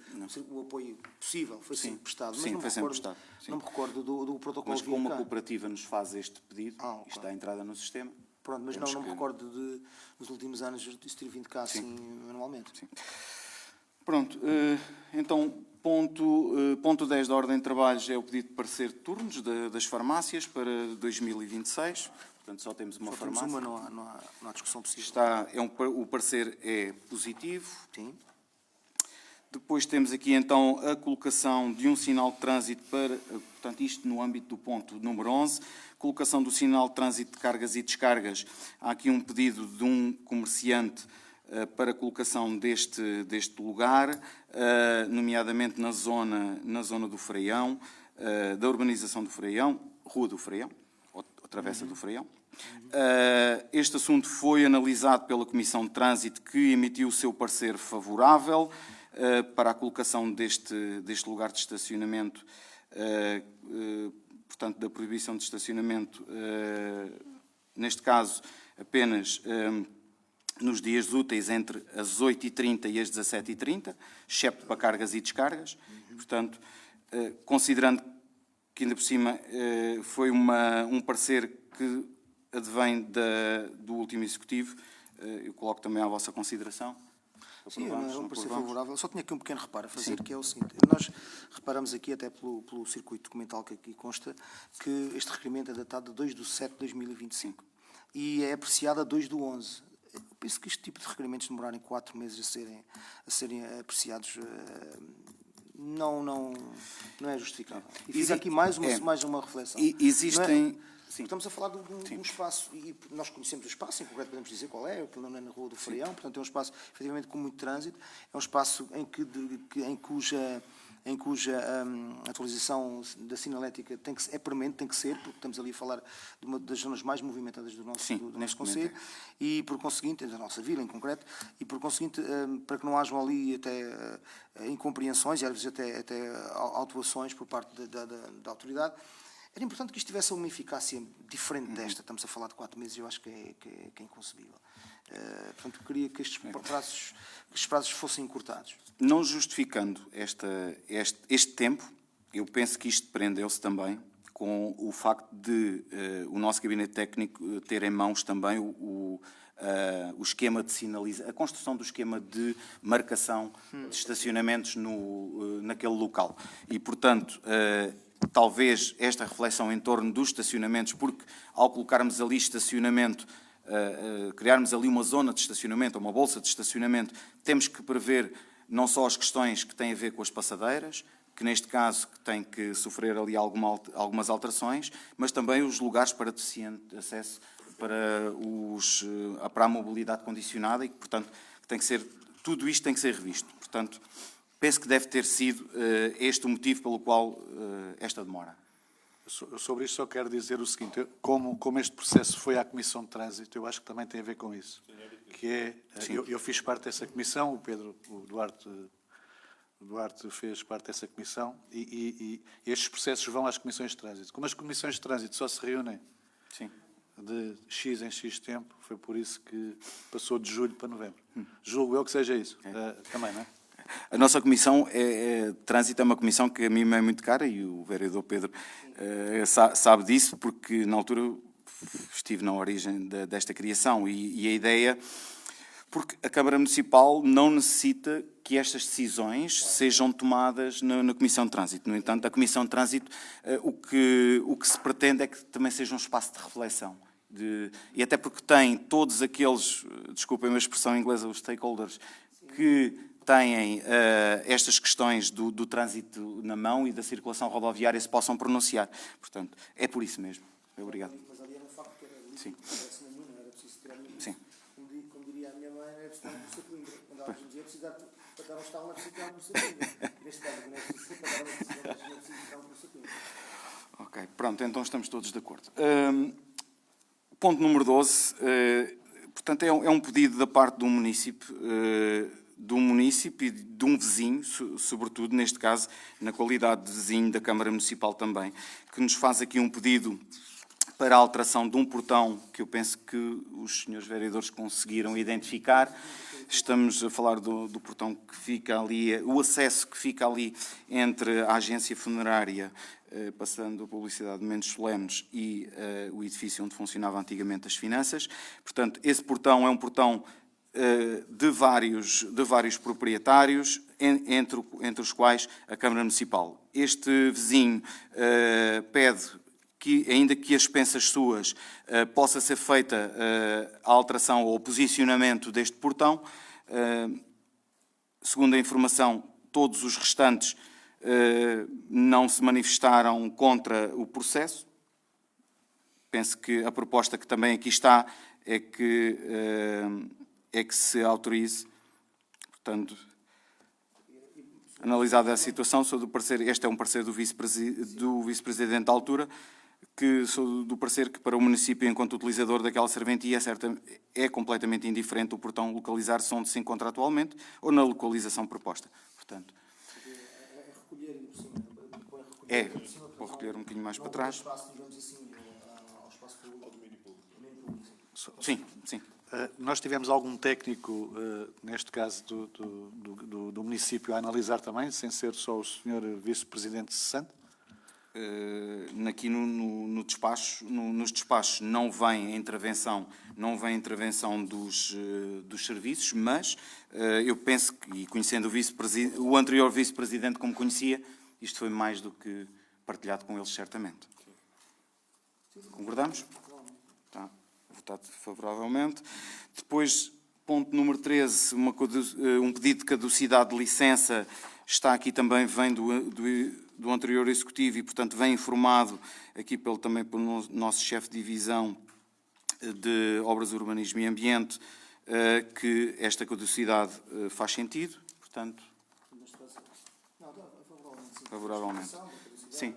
[SPEAKER 4] o apoio possível foi sempre prestado, mas
[SPEAKER 1] Sim,
[SPEAKER 4] não
[SPEAKER 1] foi sempre prestado.
[SPEAKER 4] Não me recordo do protocolo.
[SPEAKER 1] Mas como a cooperativa nos faz este pedido, isto está entrada no sistema.
[SPEAKER 4] Pronto, mas não me recordo nos últimos anos isso ter vindo cá assim anualmente.
[SPEAKER 1] Sim. Pronto, então, ponto 10 da ordem de trabalhos é o pedido de parecer de turnos das farmácias para 2026. Portanto, só temos uma farmácia.
[SPEAKER 4] Temos uma, não há discussão possível.
[SPEAKER 1] O parecer é positivo.
[SPEAKER 4] Sim.
[SPEAKER 1] Depois temos aqui, então, a colocação de um sinal de trânsito para, portanto, isto no âmbito do ponto número 11, colocação do sinal de trânsito de cargas e descargas. Há aqui um pedido de um comerciante para a colocação deste lugar, nomeadamente na zona do Freião, da urbanização do Freião, Rua do Freião, ou Travessa do Freião. Este assunto foi analisado pela Comissão de Trânsito, que emitiu o seu parecer favorável para a colocação deste lugar de estacionamento, portanto, da proibição de estacionamento, neste caso, apenas nos dias úteis entre as 8h30 e as 17h30, excepto para cargas e descargas. Portanto, considerando que, ainda por cima, foi um parecer que advém do último Executivo, eu coloco também à vossa consideração.
[SPEAKER 4] Sim, é um parecer favorável. Só tinha aqui um pequeno reparo a fazer, que é o seguinte. Nós reparamos aqui, até pelo circuito documental que aqui consta, que este requerimento é datado de 2/7/2025 e é apreciado a 2/11. Eu penso que este tipo de requerimentos demorarem 4 meses a serem apreciados não é justificável. E fica aqui mais uma reflexão.
[SPEAKER 1] Existem...
[SPEAKER 4] Estamos a falar de um espaço, e nós conhecemos o espaço, em concreto podemos dizer qual é, que não é na Rua do Freião, portanto é um espaço efetivamente com muito trânsito, é um espaço em cuja atualização da sinalética é permanente, tem que ser, porque estamos ali a falar de uma das zonas mais movimentadas do nosso concelho, e por conseguinte, da nossa vila em concreto, e por conseguinte, para que não hajam ali até incompreensões e às vezes até autuações por parte da autoridade, era importante que isto tivesse uma eficácia diferente desta. Estamos a falar de 4 meses e eu acho que é inconcebível. Portanto, eu queria que estes prazos fossem encurtados.
[SPEAKER 1] Não justificando este tempo, eu penso que isto prendeu-se também com o facto de o nosso gabinete técnico ter em mãos também o esquema de sinalização, a construção do esquema de marcação de estacionamentos naquele local. E, portanto, talvez esta reflexão em torno dos estacionamentos, porque ao colocarmos ali estacionamento, criarmos ali uma zona de estacionamento, uma bolsa de estacionamento, temos que prever não só as questões que têm a ver com as passadeiras, que neste caso têm que sofrer ali algumas alterações, mas também os lugares para deficiente acesso para a mobilidade condicionada e que, portanto, tudo isto tem que ser revisto. Portanto, penso que deve ter sido este o motivo pelo qual esta demora.
[SPEAKER 5] Sobre isto só quero dizer o seguinte, como este processo foi à Comissão de Trânsito, eu acho que também tem a ver com isso. Que é, eu fiz parte dessa comissão, o Duarte fez parte dessa comissão e estes processos vão às comissões de trânsito. Como as comissões de trânsito só se reúnem de X em X tempo, foi por isso que passou de julho para novembro. Julgo eu que seja isso. Também, não é?
[SPEAKER 1] A nossa comissão de trânsito é uma comissão que a mim me é muito cara e o vereador Pedro sabe disso, porque na altura estive na origem desta criação e a ideia... Porque a Câmara Municipal não necessita que estas decisões sejam tomadas na Comissão de Trânsito. No entanto, a Comissão de Trânsito, o que se pretende é que também seja um espaço de reflexão. E até porque tem todos aqueles, desculpem a expressão inglesa, os stakeholders, que têm estas questões do trânsito na mão e da circulação rodoviária se possam pronunciar. Portanto, é por isso mesmo. Obrigado.
[SPEAKER 4] Mas ali era um facto que era
[SPEAKER 1] Sim.
[SPEAKER 4] parece-me a mim, não era preciso tirar nenhum.
[SPEAKER 1] Sim.
[SPEAKER 4] Como diria a minha mãe, era preciso por Sapinga. Quando ela nos dizia, precisar para dar um estalo, não é preciso tirar por Sapinga. Neste caso, não é preciso para dar uma decisão, mas não é preciso tirar por Sapinga.
[SPEAKER 1] Ok, pronto, então estamos todos de acordo. Ponto número 12. Portanto, é um pedido da parte do município e de um vizinho, sobretudo, neste caso, na qualidade de vizinho da Câmara Municipal também, que nos faz aqui um pedido para a alteração de um portão que eu penso que os senhores vereadores conseguiram identificar. Estamos a falar do portão que fica ali, o acesso que fica ali entre a agência funerária, passando a publicidade de Mendes Solenes, e o edifício onde funcionava antigamente as finanças. Portanto, esse portão é um portão de vários proprietários, entre os quais a Câmara Municipal. Este vizinho pede que, ainda que as expensas suas, possa ser feita a alteração ou o posicionamento deste portão. Segundo a informação, todos os restantes não se manifestaram contra o processo. Penso que a proposta que também aqui está é que se autorize, portanto, analisada a situação, sou do parecer, este é um parecer do vice-presidente da altura, que sou do parecer que para o município, enquanto utilizador daquela serventia, é completamente indiferente o portão localizar-se onde se encontra atualmente ou na localização proposta. Portanto, vou recolher um bocadinho mais para trás. Sim, sim.
[SPEAKER 5] Nós tivemos algum técnico, neste caso do município, a analisar também, sem ser só o senhor vice-presidente cessante?
[SPEAKER 1] Aqui nos despachos não vem a intervenção dos serviços, mas eu penso que, e conhecendo o anterior vice-presidente como conhecia, isto foi mais do que partilhado com eles, certamente. Concordamos? Está votado favoravelmente. Depois, ponto número 13, um pedido de caducidade de licença, está aqui também, vem do anterior executivo e, portanto, vem informado aqui também pelo nosso chefe de divisão de Obras, Urbanismo e Ambiente que esta caducidade faz sentido, portanto, favoravelmente. Sim,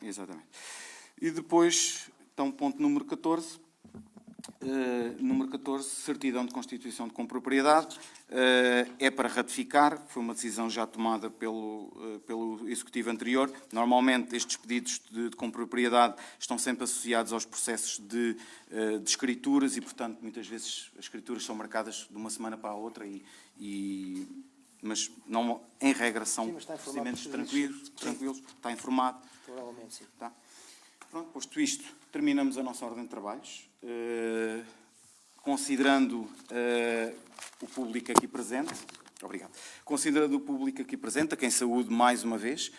[SPEAKER 1] exatamente. E depois, então, ponto número 14. Número 14, certidão de constituição de compropriedade, é para ratificar, foi uma decisão já tomada pelo Executivo anterior. Normalmente estes pedidos de compropriedade estão sempre associados aos processos de escrituras e, portanto, muitas vezes as escrituras são marcadas de uma semana para a outra, mas não, em regra são procedimentos tranquilos, está informado.
[SPEAKER 4] Provavelmente, sim.
[SPEAKER 1] Tá? Pronto, posto isto, terminamos a nossa ordem de trabalhos. Considerando o público aqui presente, Obrigado. Considerando o público aqui presente, a quem saúde mais uma vez,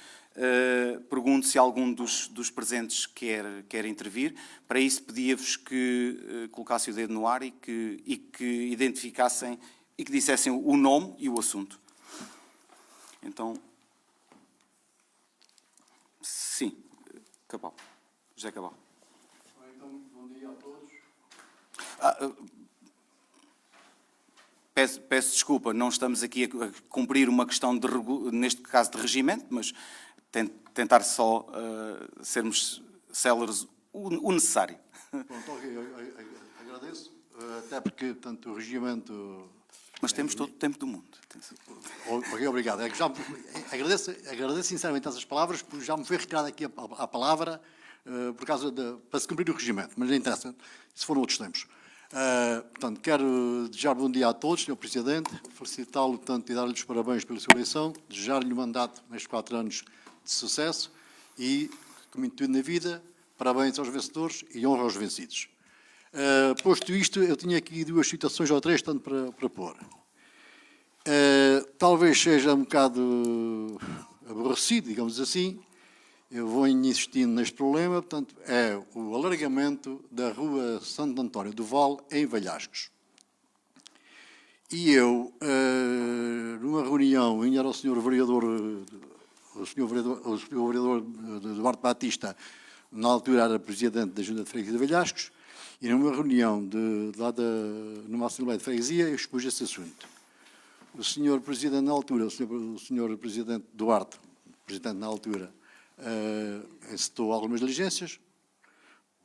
[SPEAKER 1] pergunto se algum dos presentes quer intervir. Para isso, pedia-vos que colocassem o dedo no ar e que identificassem e que dissessem o nome e o assunto. Então, sim, Cabal. José Cabal.
[SPEAKER 6] Então, bom dia a todos.
[SPEAKER 1] Peço desculpa, não estamos aqui a cumprir uma questão, neste caso, de regimento, mas tentar só sermos céleres o necessário.
[SPEAKER 6] Pronto, ok, agradeço, até porque, portanto, o regimento...
[SPEAKER 1] Mas temos todo o tempo do mundo.
[SPEAKER 6] Ok, obrigado. É que já agradeço sinceramente essas palavras, porque já me foi retirada aqui a palavra para se cumprir o regimento, mas não interessa, isso foram outros tempos. Portanto, quero desejar bom dia a todos, Sr. Presidente, felicitá-lo, portanto, e dar-lhe os parabéns pela sua eleição, desejar-lhe um mandato nestes 4 anos de sucesso e, como em tudo na vida, parabéns aos vencedores e honra aos vencidos. Posto isto, eu tinha aqui 2 situações ou 3, tanto para pôr. Talvez seja um bocado aborrecido, digamos assim, eu vou insistindo neste problema, portanto, é o alargamento da rua Santo António do Val, em Valhascos. E eu, numa reunião, era o Sr. Vereador, o Sr. Vereador Duarte Batista, na altura era Presidente da Junta de Freguesia de Valhascos, e numa reunião numa Assembleia de Freguesia, eu expus esse assunto. O Sr. Presidente, na altura, o Sr. Presidente Duarte, Presidente na altura, encetou algumas diligências,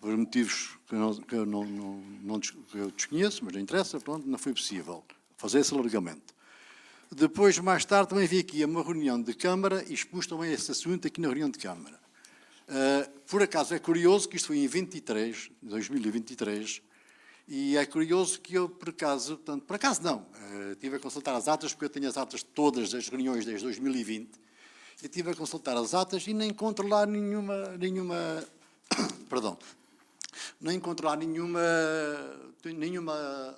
[SPEAKER 6] por motivos que eu desconheço, mas não interessa, pronto, não foi possível fazer esse alargamento. Depois, mais tarde, também vi aqui uma reunião de Câmara e expus também esse assunto aqui na reunião de Câmara. Por acaso é curioso que isto foi em 2023, e é curioso que eu, por acaso não, estive a consultar as atas, porque eu tenho as atas todas das reuniões desde 2020, eu estive a consultar as atas e nem encontro lá perdão, não encontro lá nenhuma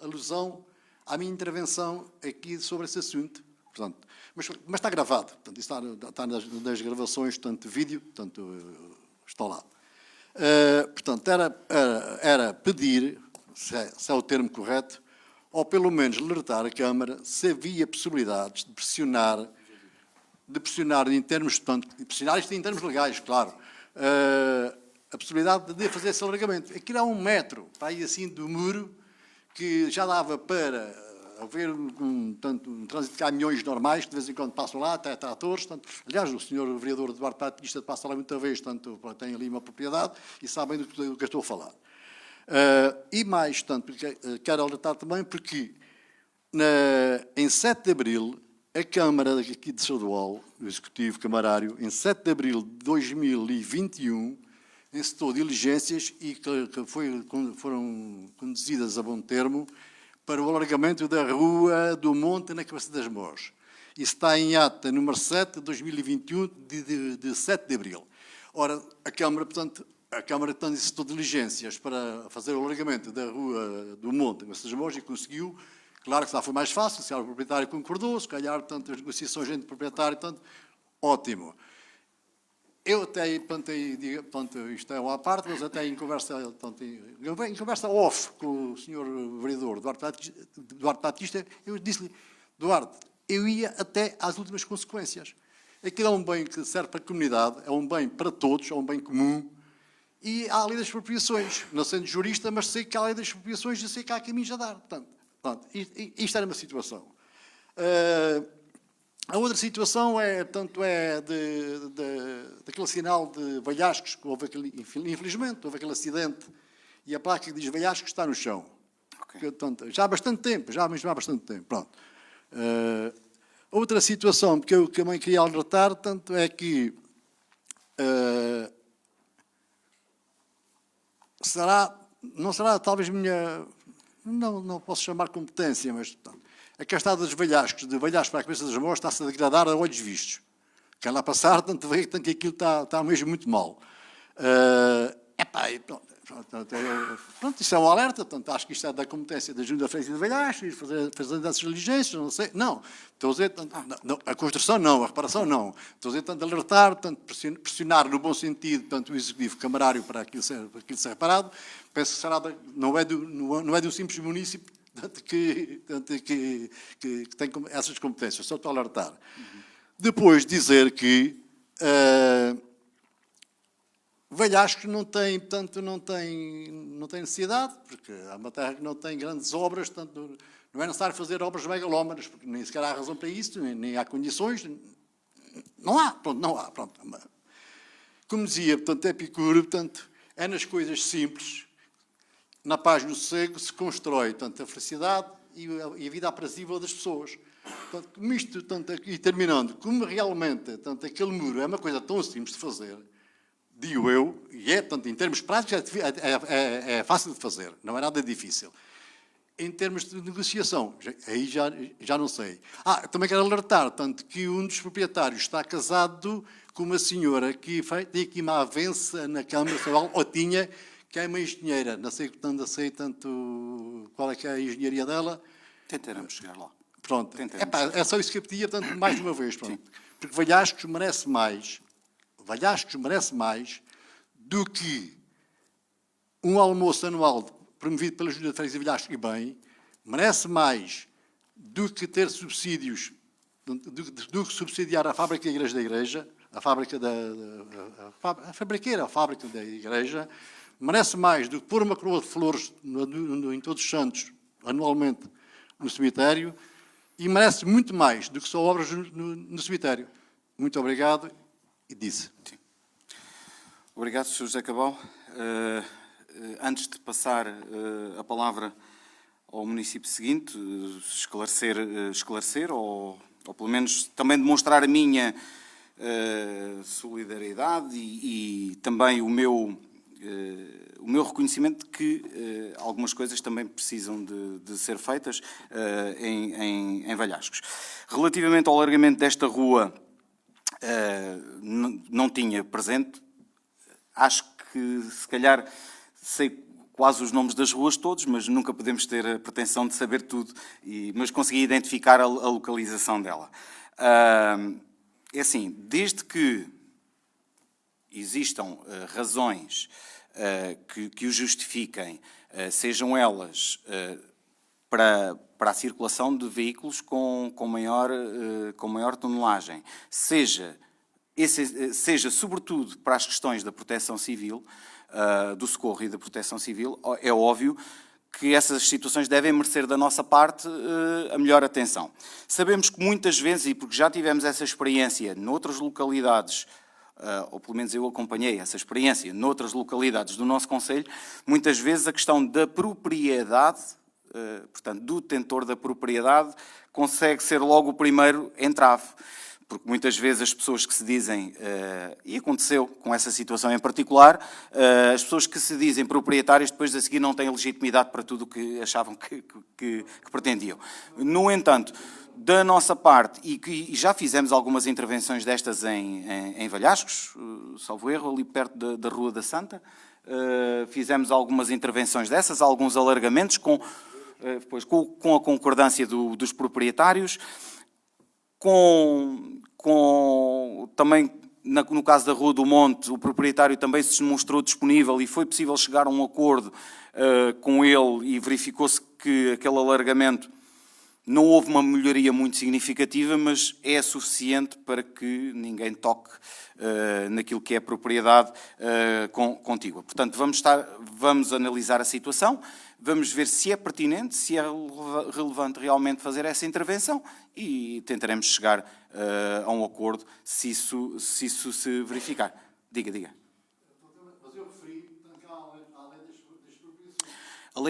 [SPEAKER 6] alusão à minha intervenção aqui sobre esse assunto. Portanto, mas está gravado, portanto, está nas gravações, tanto de vídeo, portanto, estão lá. Portanto, era pedir, se é o termo correto, ou pelo menos alertar a Câmara se havia possibilidades de pressionar em termos, portanto, pressionar isto em termos legais, claro, a possibilidade de fazer esse alargamento. Aquilo é 1 metro, para aí assim, do muro, que já dava para haver um trânsito de caminhões normais, que de vez em quando passam lá, até tratores. Aliás, o Sr. Vereador Eduardo Batista passa lá muita vez, tem ali uma propriedade e sabem do que eu estou a falar. E mais, quero alertar também porque em 7 de Abril, a Câmara aqui de Sadoal, o Executivo Camarário, em 7 de Abril de 2021, encetou diligências e que foram conduzidas a bom termo para o alargamento da Rua do Monte na Cabeça das Mós. Isso está em ata número 7 de 2021, de 7 de Abril. Ora, a Câmara, portanto, encetou diligências para fazer o alargamento da Rua do Monte na Cabeça das Mós e conseguiu. Claro que já foi mais fácil, se o proprietário concordou, se calhar, portanto, as negociações entre o proprietário, portanto, ótimo. Eu até, portanto, isto é uma parte, mas até em conversa off com o Sr. Vereador Duarte Batista, eu disse-lhe, Duarte, eu ia até às últimas consequências. Aquilo é um bem que serve para a comunidade, é um bem para todos, é um bem comum, e há a lei das expropriações. Não sendo jurista, mas sei que há a lei das expropriações e sei que há caminhos a dar. Portanto, isto era uma situação. A outra situação daquele sinal de Valhascos, que houve infelizmente, houve aquele acidente, e a placa que diz Valhascos está no chão. Okay. Portanto, já há bastante tempo, Pronto. Outra situação que eu também queria alertar, tanto é que não será talvez minha... Não posso chamar competência, mas portanto, a cascata dos Valhascos, de Valhascos para a Cabeça das Mós, está-se a degradar a olhos vistos. Quer lá passar, tanto que aquilo está mesmo muito mal. Pronto, isso é um alerta, portanto, acho que isto é da competência da Junta de Freguesia de Velhaços, fazer essas diligências, não sei. Não, estou a dizer, não, a construção não, a reparação não. Estou a dizer, tanto alertar, tanto pressionar no bom sentido, tanto o executivo camarário para aquilo ser reparado. Penso que será, não é de um simples município que tem essas competências, só estou a alertar. Depois dizer que Velhascos não tem, portanto, não tem necessidade, porque é uma terra que não tem grandes obras, portanto, não é necessário fazer obras megalómanas, porque nem sequer há razão para isso, nem há condições, não há, pronto. Como dizia, portanto, Epicuro, portanto, é nas coisas simples, na paz e no sossego, se constrói, portanto, a felicidade e a vida aprazível das pessoas. Portanto, como isto, portanto, e terminando, como realmente, portanto, aquele muro é uma coisa tão simples de fazer, digo eu, e é, portanto, em termos práticos, é fácil de fazer, não é nada difícil. Em termos de negociação, aí já não sei. Também quero alertar, tanto que um dos proprietários está casado com uma senhora que tem aqui uma avença na Câmara Estadual, ou tinha, que é uma engenheira. Não sei tanto qual é que é a engenharia dela.
[SPEAKER 1] Tentaremos chegar lá.
[SPEAKER 6] Pronto. É só isso que eu pedia, portanto, mais uma vez. Pronto. Porque Velhascos merece mais do que um almoço anual promovido pela Junta de Freguesia de Velhascos, e bem, merece mais do que ter subsídios, do que subsidiar a fábrica da igreja, a fábrica a fabriqueira, a fábrica da igreja, merece mais do que pôr uma coroa de flores em Todos os Santos, anualmente, no cemitério, e merece muito mais do que só obras no cemitério. Muito obrigado, e disse.
[SPEAKER 1] Sim. Obrigado, Sr. José Cabal. Antes de passar a palavra ao município seguinte, esclarecer ou pelo menos também demonstrar a minha solidariedade e também o meu reconhecimento de que algumas coisas também precisam de ser feitas em Velhascos. Relativamente ao alargamento desta rua, não tinha presente. Acho que, se calhar, sei quase os nomes das ruas todos, mas nunca podemos ter a pretensão de saber tudo, mas consegui identificar a localização dela. É assim, desde que existam razões que o justifiquem, sejam elas para a circulação de veículos com maior tonelagem, seja sobretudo para as questões da proteção civil, do socorro e da proteção civil, é óbvio que essas situações devem merecer da nossa parte a melhor atenção. Sabemos que muitas vezes, e porque já tivemos essa experiência noutras localidades, ou pelo menos eu acompanhei essa experiência noutras localidades do nosso concelho, muitas vezes a questão da propriedade, portanto, do detentor da propriedade, consegue ser logo o primeiro entrave. Porque muitas vezes as pessoas que se dizem, e aconteceu com essa situação em particular, as pessoas que se dizem proprietárias depois a seguir não têm legitimidade para tudo o que achavam que pretendiam. No entanto, da nossa parte, e já fizemos algumas intervenções destas em Velhascos, salvo erro, ali perto da Rua da Santa, fizemos algumas intervenções dessas, alguns alargamentos com a concordância dos proprietários, também, no caso da Rua do Monte, o proprietário também se mostrou disponível e foi possível chegar a um acordo com ele e verificou-se que aquele alargamento não houve uma melhoria muito significativa, mas é suficiente para que ninguém toque naquilo que é propriedade contígua. Portanto, vamos analisar a situação, vamos ver se é pertinente, se é relevante realmente fazer essa intervenção e tentaremos chegar a um acordo se isso se verificar. Diga.
[SPEAKER 6] Mas eu referi à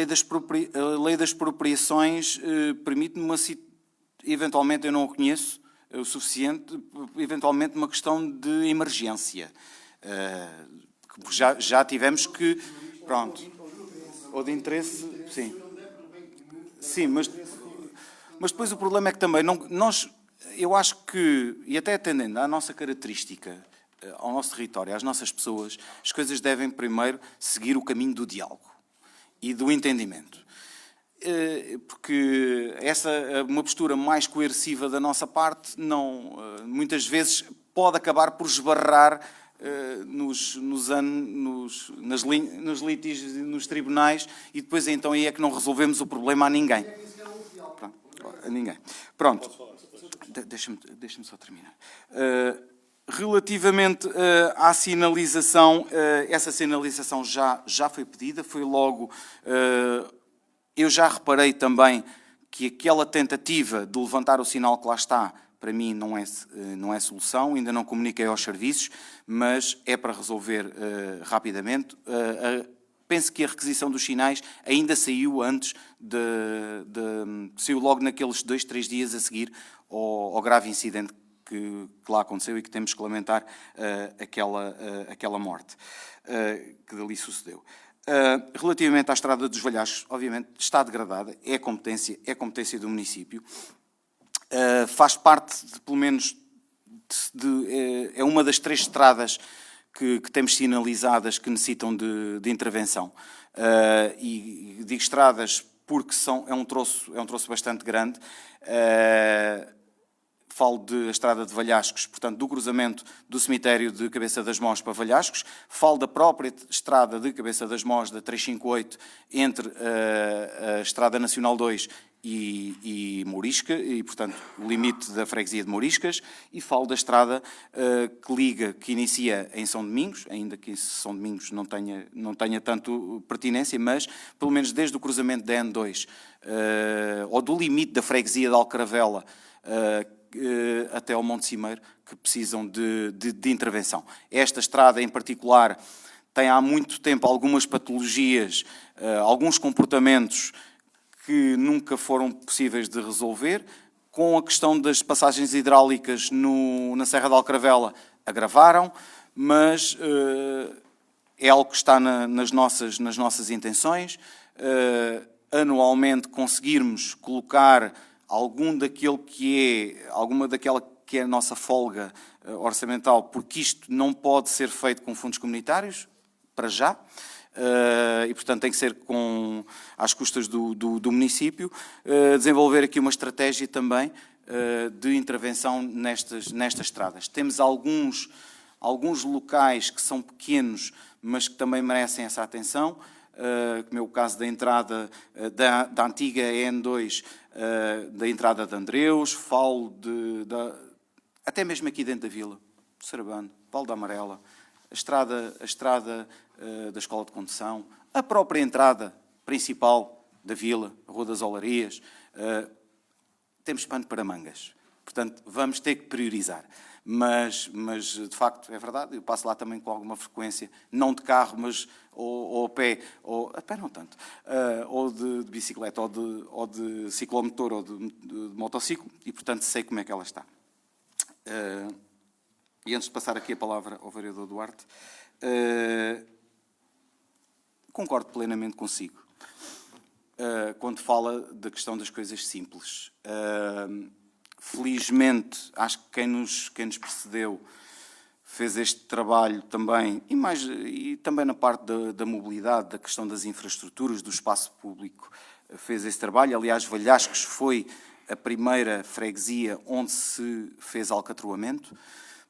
[SPEAKER 1] lei das expropriações permite-me eventualmente, eu não o conheço o suficiente, eventualmente uma questão de emergência. Já tivemos que... Pronto. Ou de interesse, sim. Sim, mas depois o problema é que também eu acho que, e até atendendo à nossa característica ao nosso território, às nossas pessoas, as coisas devem primeiro seguir o caminho do diálogo e do entendimento. Porque uma postura mais coerciva da nossa parte muitas vezes pode acabar por esbarrar nos litígios e nos tribunais, e depois então aí é que não resolvemos o problema a ninguém. Pronto, a ninguém. Pronto. Deixa-me só terminar. Relativamente à sinalização, essa sinalização já foi pedida, foi logo... Eu já reparei também que aquela tentativa de levantar o sinal que lá está, para mim não é solução, ainda não comuniquei aos serviços, mas é para resolver rapidamente. Penso que a requisição dos sinais ainda saiu antes saiu logo naqueles 2, 3 dias a seguir ao grave incidente que lá aconteceu e que temos que lamentar aquela morte que dali sucedeu. Relativamente à Estrada dos Velhachos, obviamente está degradada, é competência do município, faz parte, pelo menos, é uma das 3 estradas que temos sinalizadas que necessitam de intervenção. E digo estradas porque é um troço bastante grande. Falo da Estrada de Valhascos, portanto, do cruzamento do cemitério de Cabeça das Mós para Valhascos. Falo da própria Estrada de Cabeça das Mós, da 358, entre a Estrada Nacional 2 e Mourisca, e, portanto, o limite da freguesia de Mouriscas. E falo da estrada que inicia em São Domingos, ainda que São Domingos não tenha tanto pertinência, mas, pelo menos desde o cruzamento da N2, ou do limite da freguesia de Alcaravela, até ao Monte Cimeiro, que precisam de intervenção. Esta estrada, em particular, tem há muito tempo algumas patologias, alguns comportamentos que nunca foram possíveis de resolver. Com a questão das passagens hidráulicas na Serra de Alcaravela, agravaram, mas é algo que está nas nossas intenções. Anualmente conseguirmos colocar alguma daquela que é a nossa folga orçamental, porque isto não pode ser feito com fundos comunitários, para já, e portanto tem que ser às custas do município, desenvolver aqui uma estratégia também de intervenção nestas estradas. Temos alguns locais que são pequenos, mas que também merecem essa atenção, como é o caso da entrada da antiga N2, da entrada de Andreus, falo até mesmo aqui dentro da vila, Sarabano, Paulo da Amarela, a estrada da Escola de Condução, a própria entrada principal da vila, a Rua das Olarias. Temos pano para mangas. Portanto, vamos ter que priorizar. Mas, de facto, é verdade, eu passo lá também com alguma frequência, não de carro, mas ou a pé, a pé não tanto, ou de bicicleta, ou de ciclomotor, ou de motociclo, e, portanto, sei como é que ela está. E antes de passar aqui a palavra ao vereador Duarte, concordo plenamente consigo, quando fala da questão das coisas simples. Felizmente, acho que quem nos precedeu fez este trabalho também, e também na parte da mobilidade, da questão das infraestruturas, do espaço público, fez esse trabalho. Aliás, Valhascos foi a primeira freguesia onde se fez alcatroamento,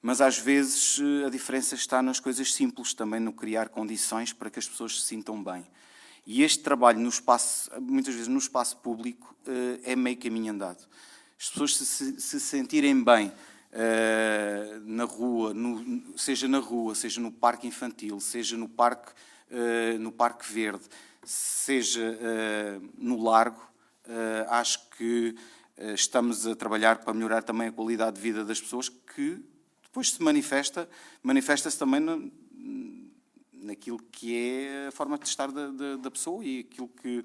[SPEAKER 1] mas às vezes a diferença está nas coisas simples, também no criar condições para que as pessoas se sintam bem. E este trabalho, muitas vezes no espaço público, é meio caminho andado. As pessoas se sentirem bem na rua, seja no parque infantil, seja no parque verde, seja no largo, acho que estamos a trabalhar para melhorar também a qualidade de vida das pessoas, que depois manifesta-se também naquilo que é a forma de estar da pessoa e aquilo que,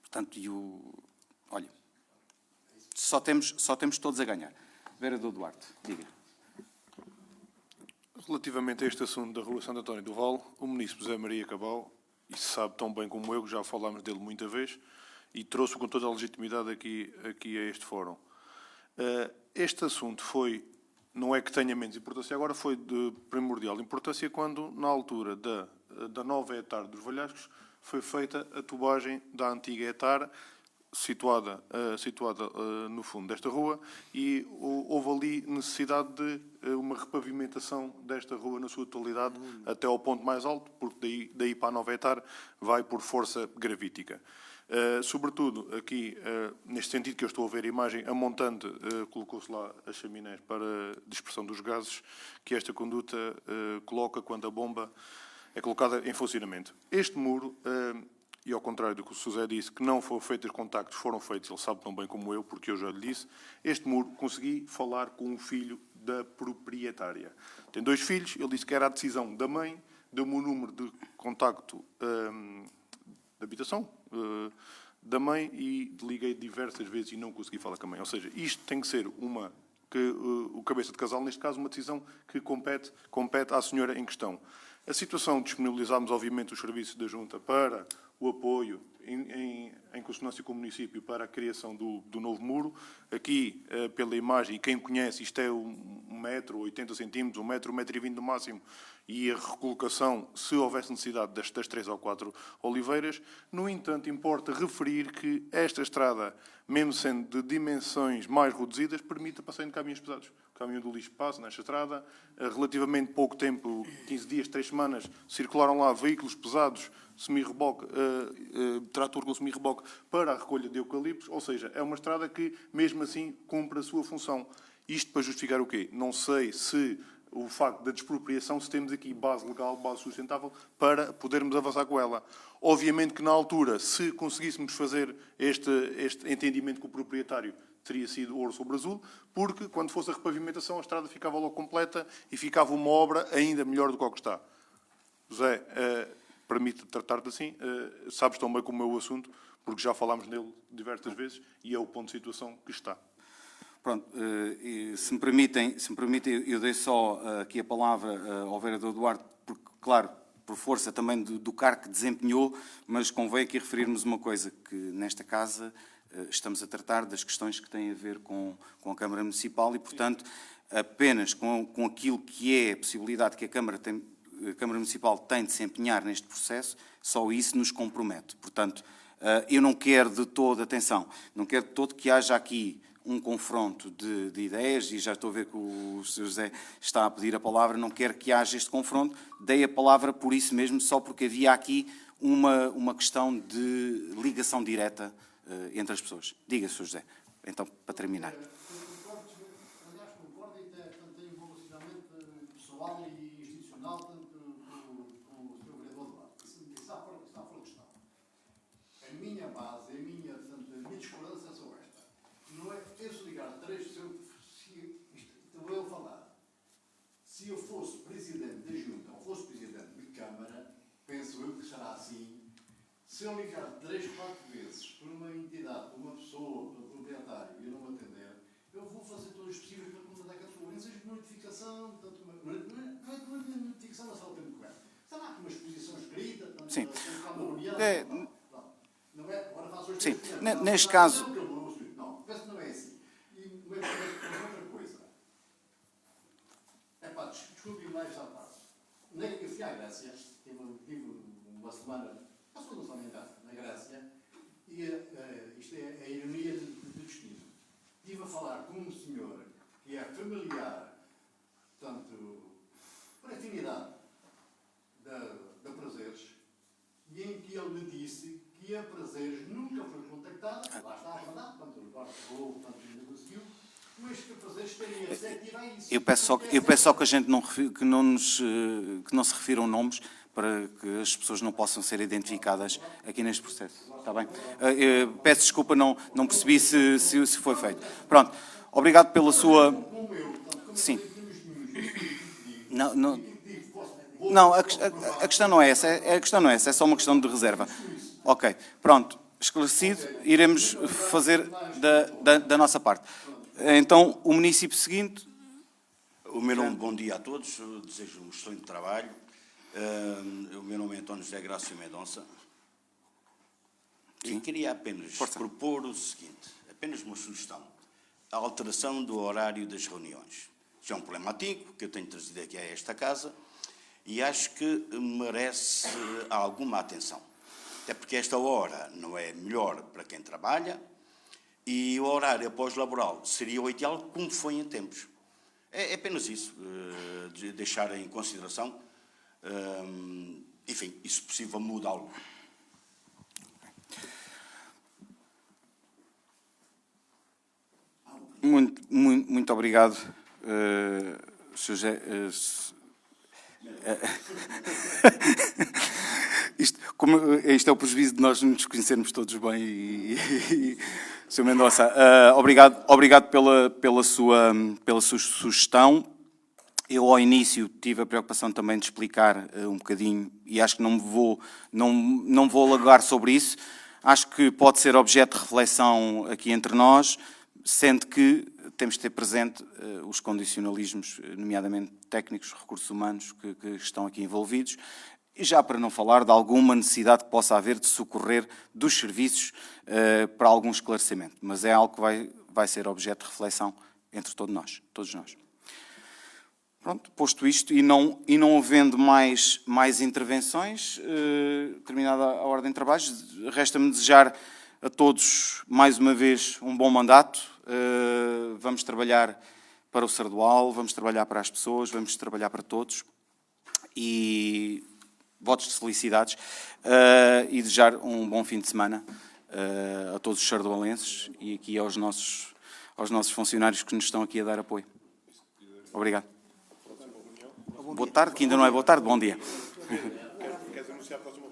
[SPEAKER 1] portanto, olha, só temos todos a ganhar. Vereador Duarte, diga.
[SPEAKER 2] Relativamente a este assunto da Rua Santo António do Val, o Munícipe José Maria Cabal, e se sabe tão bem como eu, que já falámos dele muita vez, e trouxe com toda a legitimidade aqui a este fórum. Este assunto foi não é que tenha menos importância agora, foi de primordial importância quando, na altura da nova etar dos Valhascos, foi feita a tubagem da antiga etar, situada no fundo desta rua, e houve ali necessidade de uma repavimentação desta rua na sua totalidade até ao ponto mais alto, porque daí para a nova etar vai por força gravítica. Sobretudo aqui, neste sentido que eu estou a ver a imagem, a montante colocou-se lá as chaminés para dispersão dos gases que esta conduta coloca quando a bomba é colocada em funcionamento. Este muro, e ao contrário do que o José disse, que não foram feitos contactos, foram feitos, ele sabe tão bem como eu, porque eu já lhe disse, este muro consegui falar com um filho da proprietária. Tem 2 filhos, ele disse que era a decisão da mãe, deu-me o número de contacto de habitação da mãe e liguei diversas vezes e não consegui falar com a mãe. Ou seja, isto tem que ser o cabeça de casal, neste caso, uma decisão que compete à senhora em questão. A situação de disponibilizarmos, obviamente, os serviços da Junta para o apoio em consonância com o município para a criação do novo muro. Aqui, pela imagem, e quem conhece, isto é 1 metro, 80 centímetros, 1 metro, 1,20 metro no máximo, e a recolocação, se houvesse necessidade, das 3 ou 4 oliveiras. No entanto, importa referir que esta estrada, mesmo sendo de dimensões mais reduzidas, permite a passagem de caminhões pesados. O caminhão do lixo passa nesta estrada. Relativamente pouco tempo, 15 dias, 3 semanas, circularam lá veículos pesados, semi-reboque, trator com semi-reboque, para a recolha de eucaliptos. Ou seja, é uma estrada que, mesmo assim, cumpre a sua função. Isto para justificar o quê? Não sei se o facto da despropriação, se temos aqui base legal, base sustentável, para podermos avançar com ela. Obviamente que, na altura, se conseguíssemos fazer este entendimento com o proprietário, teria sido ouro sobre azul, porque, quando fosse a repavimentação, a estrada ficava logo completa e ficava uma obra ainda melhor do que o que está. José, permite tratar-te assim, sabes tão bem como é o assunto, porque já falámos nele diversas vezes, e é o ponto de situação que está.
[SPEAKER 1] Pronto, se me permitem, eu dei só aqui a palavra ao vereador Duarte, porque, claro, por força também do cargo que desempenhou, mas convém aqui referirmos uma coisa, que nesta casa estamos a tratar das questões que têm a ver com a Câmara Municipal e, portanto, apenas com aquilo que é a possibilidade que a Câmara Municipal tem de se empenhar neste processo, só isso nos compromete. Portanto, eu não quero de todo, atenção, não quero de todo que haja aqui um confronto de ideias, e já estou a ver que o Sr. José está a pedir a palavra, não quero que haja este confronto, dei a palavra por isso mesmo, só porque havia aqui uma questão de ligação direta entre as pessoas. Diga, Sr. José, então, para terminar.
[SPEAKER 6] Aliás, concordo e tem um relacionamento pessoal e institucional, tanto com o Sr. Vereador Duarte. Isso está fora de questão. A minha base, a minha discordância é sobre esta. Não é eu ligar 3, estou a falar. Se eu fosse presidente da Junta ou fosse presidente de Câmara, penso eu que será assim. Se eu ligar 3, 4 vezes por uma entidade, por uma pessoa, por um proprietário e eu não atender, eu vou fazer todos os possíveis para contratar aquela pessoa. Nem seja por notificação, tanto não é notificação na sala de governo. Está lá com uma exposição escrita, tanto
[SPEAKER 1] Sim.
[SPEAKER 6] uma reunião. Não é? Agora faço os
[SPEAKER 1] Sim, neste caso...
[SPEAKER 6] Não, penso que não é assim. Mas outra coisa. É pá, desculpe-me mais esta parte. Eu fui à Grécia, tive uma semana, passou uma semana na Grécia, e isto é a ironia do destino. Estive a falar com um senhor que é familiar, portanto, por afinidade da Prazeres, e em que ele me disse que a Prazeres nunca foi contactada, lá está a verdade, portanto, o Duarte falou, portanto, ainda conseguiu, mas que a Prazeres teria receptiva a isso.
[SPEAKER 1] Eu peço só que a gente que não se refiram nomes, para que as pessoas não possam ser identificadas aqui neste processo. Está bem? Peço desculpa, não percebi se foi feito. Pronto. Obrigado pela sua... Sim. Não, a questão não é essa. A questão não é essa. É só uma questão de reserva. Ok. Pronto. Esclarecido. Iremos fazer da nossa parte. Então, o município seguinte...
[SPEAKER 7] O meu nome, bom dia a todos. Eu desejo um excelente trabalho. O meu nome é António José Grácio Mendonça. E queria apenas propor o seguinte, apenas uma sugestão, a alteração do horário das reuniões. Já é um problema antigo, que eu tenho trazido aqui a esta casa, e acho que merece alguma atenção. Até porque esta hora não é melhor para quem trabalha, e o horário pós-laboral seria o ideal, como foi em tempos. É apenas isso, de deixar em consideração. Enfim, e se possível mudá-lo.
[SPEAKER 1] Muito obrigado, Sr. José. Isto é o prejuízo de nós nos conhecermos todos bem e Sr. Mendonça, obrigado pela sua sugestão. Eu, ao início, tive a preocupação também de explicar um bocadinho, e acho que não vou alargar sobre isso. Acho que pode ser objeto de reflexão aqui entre nós, sendo que temos de ter presente os condicionalismos, nomeadamente técnicos, recursos humanos, que estão aqui envolvidos, e já para não falar de alguma necessidade que possa haver de socorrer dos serviços para algum esclarecimento. Mas é algo que vai ser objeto de reflexão entre todos nós. Pronto, posto isto, e não havendo mais intervenções, terminada a ordem de trabalhos, resta-me desejar a todos, mais uma vez, um bom mandato. Vamos trabalhar para o Sardual, vamos trabalhar para as pessoas, vamos trabalhar para todos. E votos de felicidades e desejar um bom fim de semana a todos os sardualenses e aqui aos nossos funcionários que nos estão aqui a dar apoio. Obrigado. Boa tarde, que ainda não é boa tarde, bom dia.
[SPEAKER 2] Queres anunciar a próxima